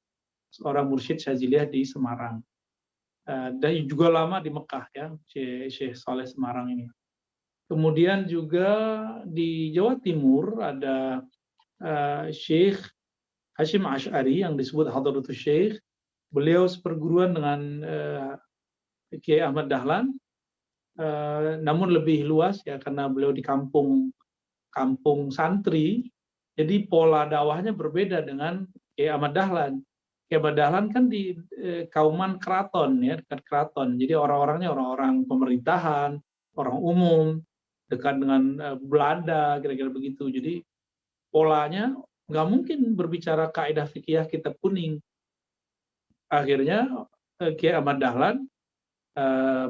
seorang mursyid Syadziliyah di Semarang. Dan juga lama di Mekah, ya, Syekh Saleh Semarang ini. Kemudian juga di Jawa Timur ada Syekh Hashim Asy'ari yang disebut Hadratus Syekh. Beliau seperguruan dengan Kiai Ahmad Dahlan. Namun lebih luas ya karena beliau di kampung santri, jadi pola dakwahnya berbeda dengan Kiai Ahmad Dahlan. Kiai Ahmad Dahlan kan di kauman keraton, ya, dekat keraton, jadi orang-orangnya orang-orang pemerintahan, orang umum, dekat dengan Belanda, kira-kira begitu. Jadi polanya nggak mungkin berbicara kaidah fikih kitab kuning. Akhirnya Kiai Ahmad Dahlan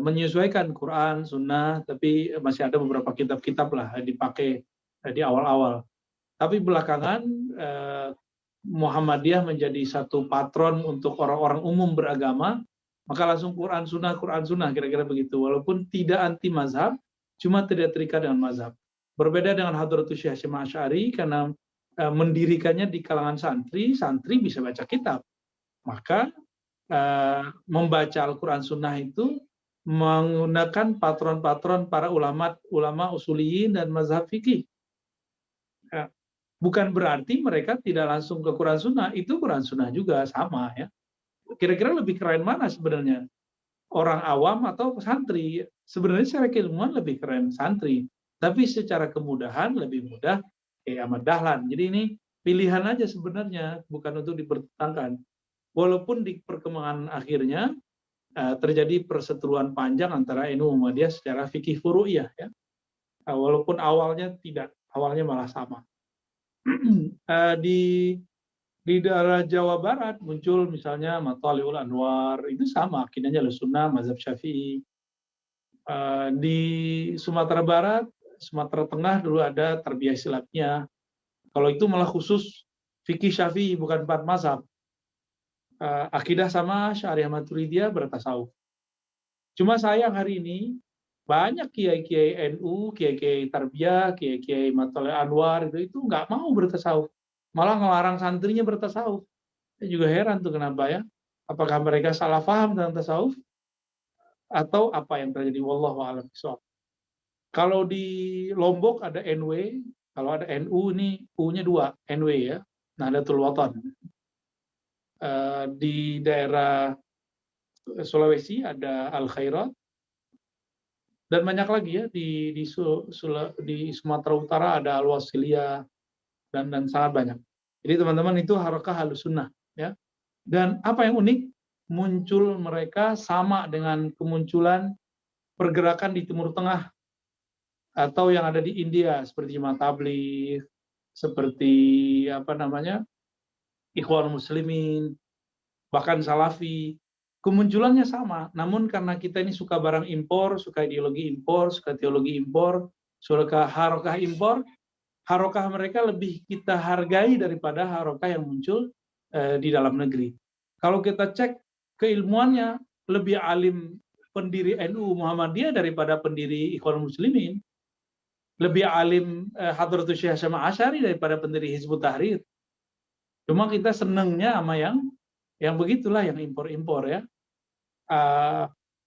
menyesuaikan Quran, Sunnah, tapi masih ada beberapa kitab-kitab lah dipakai di awal-awal. Tapi belakangan Muhammadiyah menjadi satu patron untuk orang-orang umum beragama, maka langsung Quran Sunnah, kira-kira begitu. Walaupun tidak anti mazhab, cuma tidak terikat dengan mazhab. Berbeda dengan Hadratus Syekh Hashim Asy'ari karena mendirikannya di kalangan santri bisa baca kitab. Maka membaca Al-Quran Sunnah itu menggunakan patron-patron para ulama usuliyin dan mazhab fikih. Bukan berarti mereka tidak langsung ke Quran Sunnah, itu Quran Sunnah juga sama, ya. Kira-kira lebih keren mana sebenarnya? Orang awam atau santri? Sebenarnya secara keilmuan lebih keren santri, tapi secara kemudahan lebih mudah Kiai Ahmad Dahlan. Jadi ini pilihan aja sebenarnya, bukan untuk dipertentangkan. Walaupun di perkembangan akhirnya terjadi perseteruan panjang antara NU Muhammadiyah secara fikih furu'iyah, ya. Walaupun awalnya tidak, awalnya malah sama. Di daerah Jawa Barat muncul misalnya Mathaliul Anwar, itu sama akidahnya Ahlussunnah, mazhab Syafi'i. Di Sumatera Barat, Sumatera Tengah dulu ada Tarbiyah Islamiyah. Kalau itu malah khusus fikih Syafi'i, bukan 4 mazhab. Akidah sama Syariah Maturidiyah bertasawuf. Cuma sayang hari ini banyak kiai-kiai NU, kiai-kiai Tarbiyah, kiai-kiai Mathaliul Anwar itu nggak mau bertasawuf, malah ngelarang santrinya bertasawuf. Saya juga heran tuh kenapa, ya? Apakah mereka salah paham tentang tasawuf atau apa yang terjadi? Wallahu a'lam bishawab. Kalau di Lombok ada NW, kalau ada NU ini U-nya 2, NW, ya, Nahdlatul Wathon. Di daerah Sulawesi ada Al Khairat, Dan banyak lagi ya di Sumatera Utara ada Al-Wasiliyah dan sangat banyak. Jadi teman-teman itu harokah Ahlussunnah ya. Dan apa yang unik, muncul mereka sama dengan kemunculan pergerakan di Timur Tengah atau yang ada di India seperti Jemaah Tabligh, seperti Ikhwan Muslimin, bahkan Salafi. Kemunculannya sama, namun karena kita ini suka barang impor, suka ideologi impor, suka teologi impor, suka harokah impor, harokah mereka lebih kita hargai daripada harokah yang muncul di dalam negeri. Kalau kita cek keilmuannya, lebih alim pendiri NU Muhammadiyah daripada pendiri Ikhwan Muslimin, lebih alim Hadratus Syekh Hasyim Asy'ari daripada pendiri Hizbut Tahrir. Cuma kita senengnya sama yang begitulah, yang impor-impor ya.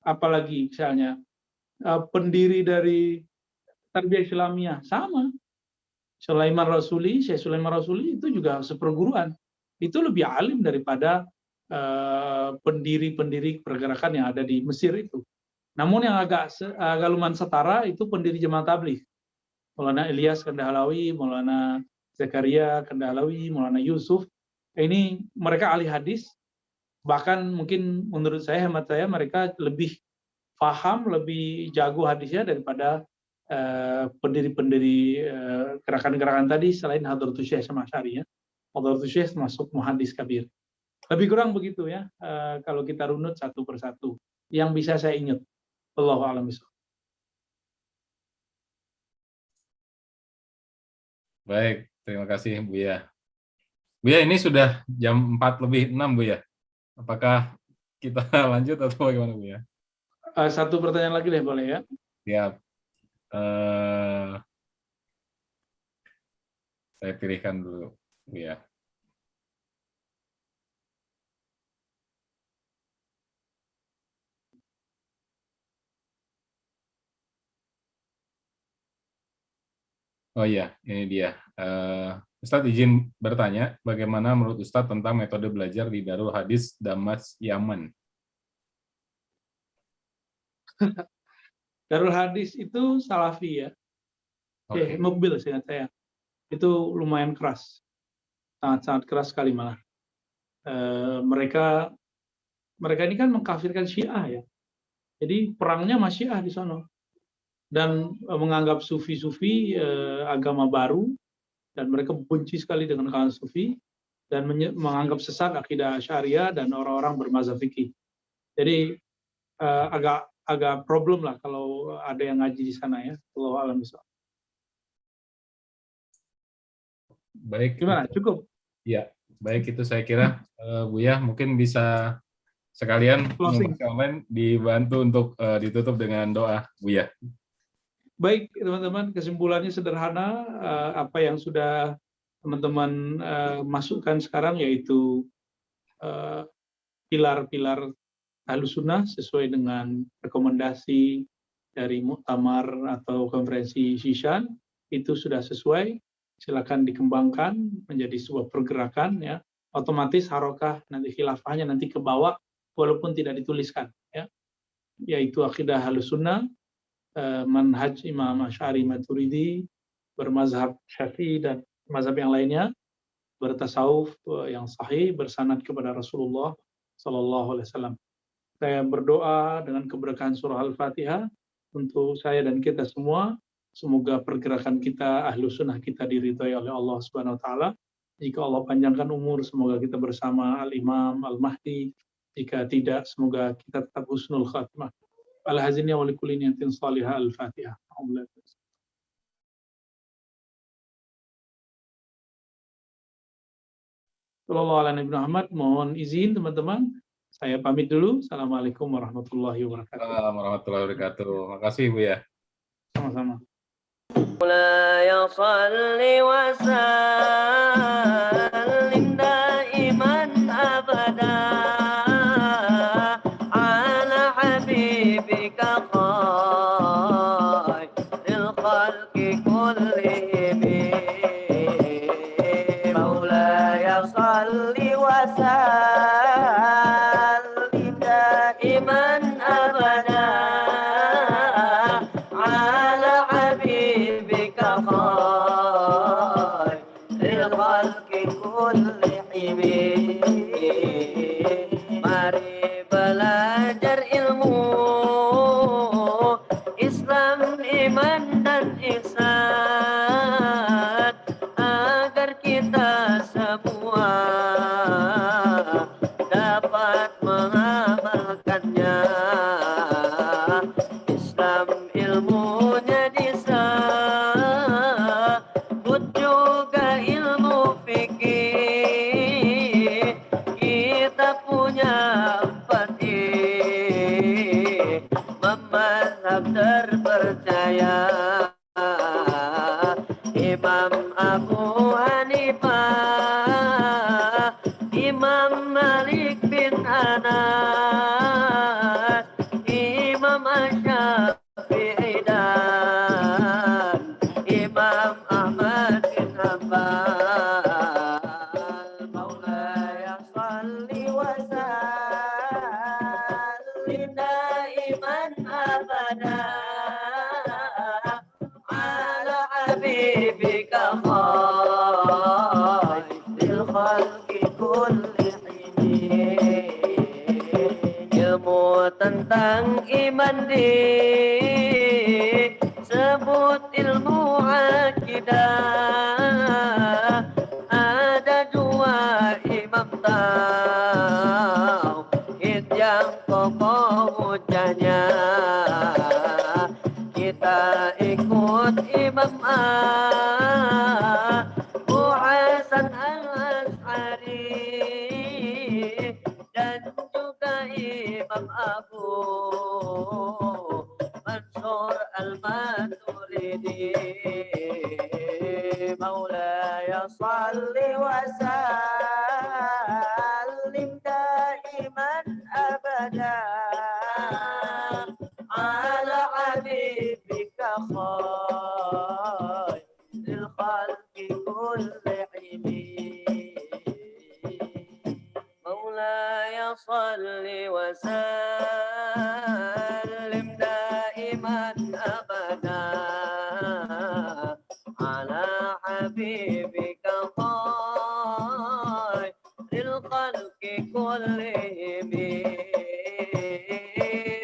Apalagi misalnya pendiri dari Tarbiyah Islamiyah sama, Sulaiman Rasuli, Syekh Sulaiman Rasuli itu juga seperguruan. Itu lebih alim daripada pendiri-pendiri pergerakan yang ada di Mesir itu. Namun yang agak lumayan setara itu pendiri Jemaah Tabligh. Maulana Ilyas Kandahalawi, Maulana Zakaria Kandahalawi, Maulana Yusuf. Ini mereka ahli hadis. Bahkan mungkin menurut saya, hemat saya, mereka lebih paham, lebih jago hadisnya daripada pendiri-pendiri gerakan-gerakan tadi selain Hadratus Syekh Hasyim Asy'ari ya. Hadratus Syekh masuk muhaddis kabir. Lebih kurang begitu ya, kalau kita runut satu persatu. Yang bisa saya ingat. Wallahu a'lam bishawab. Baik, terima kasih Buya. Buya, ini sudah jam 4:06 Buya. Apakah kita lanjut atau bagaimana Buya? Satu pertanyaan lagi deh, boleh ya? Siap. Saya pilihkan dulu Buya. Oh iya, ini dia. Ustadz izin bertanya, bagaimana menurut Ustadz tentang metode belajar di Darul Hadis Damas, Yaman? Darul Hadis itu Salafi ya. Oke. Mobil seingat saya. Itu lumayan keras. Sangat-sangat keras sekali malah. Mereka ini kan mengkafirkan Syiah ya. Jadi perangnya sama Syiah di sana. Dan menganggap sufi-sufi agama baru, dan mereka benci sekali dengan kalangan sufi, dan menganggap sesat akidah Syariah dan orang-orang bermazhab fikih. Jadi agak problem lah kalau ada yang ngaji di sana ya. Allahu a'lam bishawab. Baik. Gimana? Cukup? Ya, baik itu saya kira Buya mungkin bisa sekalian online dibantu untuk ditutup dengan doa Buya. Baik teman-teman, kesimpulannya sederhana, apa yang sudah teman-teman masukkan sekarang yaitu pilar-pilar Ahlussunnah sesuai dengan rekomendasi dari Muktamar atau konferensi Shishan, itu sudah sesuai. Silakan dikembangkan menjadi sebuah pergerakan ya. Otomatis harokah nanti khilafahnya nanti ke bawah walaupun tidak dituliskan ya. Yaitu akidah Ahlussunnah, manhaj Imam Asy'ari Maturidi, bermazhab Syafi'i dan mazhab yang lainnya, bertasawuf yang sahih bersanad kepada Rasulullah sallallahu alaihi wasallam. Saya berdoa dengan keberkahan surah Al-Fatihah untuk saya dan kita semua, semoga pergerakan kita Ahlussunnah kita diridhai oleh Allah Subhanahu wa taala. Jika Allah panjangkan umur, semoga kita bersama Al-Imam Al-Mahdi. Jika tidak, semoga kita tetap husnul khatimah. Al-hazinnya wa likulli niyatin salihah. Al-Fatihah. Sallallahu alaihi Muhammad. Mohon izin teman-teman, saya pamit dulu. Assalamualaikum warahmatullahi wabarakatuh. Assalamualaikum warahmatullahi wabarakatuh. Makasih Bu ya. Sama-sama. Ya salli wa sallim daiman abada ala habibika khairil khalqi kullihim. Maulaya salli wa sallim daiman abada belajar ilmu Islam, iman dan ihsan agar kita semua dapat mengamalkannya. Islam ilmunya disebut juga ilmu fikih. Kita punya 4 mazhab terpercaya. Imam Abu Hanifah, Imam Malik bin Anas, Imam Syafi'i dan Imam Ahmad bin Hanbal. Maulaya shalli wa sallim daiman abada ala habibika khairil khalqi kullihim. Ilmu tentang iman disebut ilmu akidah. Ada 2 imam tauhid yang kokoh hujahnya. Kita ikut Imam Abu Hasan al-Ash'ari dan juga Imam Abu Mansur al-Maturidi. Maulaya shalli wa sallim daiman abada ala habibika khairil khalqi kullihim. Maulaya shalli wa sallim daiman abada ala habibika khairil khalqi kullihim.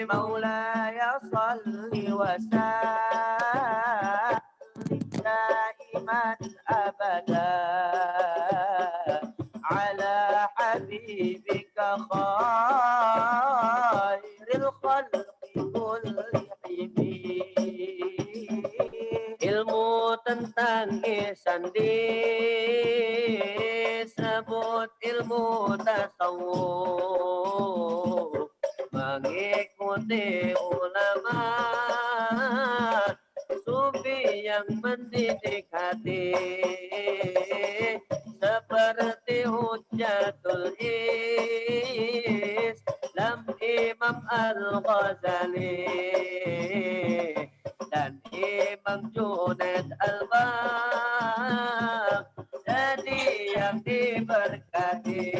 Maulaya shalli wa sallim daiman abada ala habibika khairil khalqi kullihim. Ilmu tentang ihsan disebut ilmu tasawuf. Mengikuti ulama sufi yang mendidik hati seperti Hujjatul Islam Imam Al-Ghazali dan Imam Junaid Al-Baghdadi yang diberkati.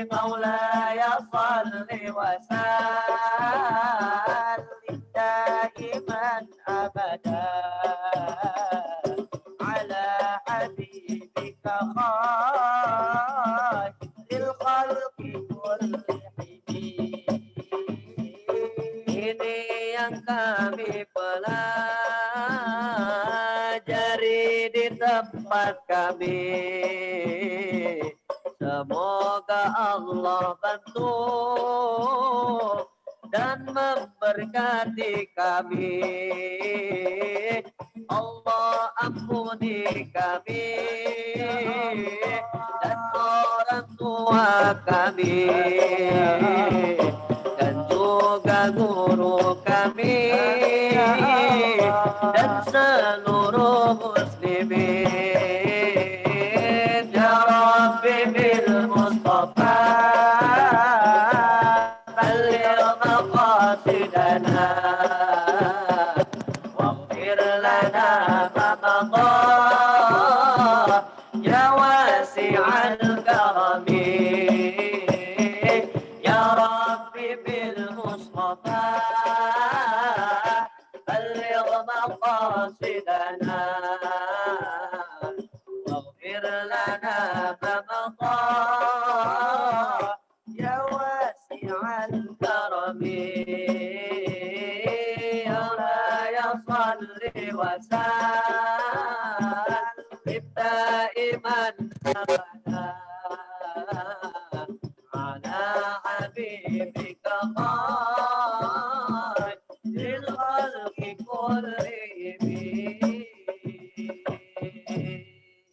Maulaya shalli wa sallim daiman abada ala habibika khairil khalqi kullihim. Ini yang kami pelajari di tempat kami. Semoga Allah bantu dan memberkati kami. Allah ampuni kami dan orang tua kami dan juga guru kami dan seluruh muslimin. Ya Rabbi bil Mustafa balligh maqasidana waghfir lana ma madha ya wasi'al karami ya مولاي صل وسلم دائما أبدا على حبيبك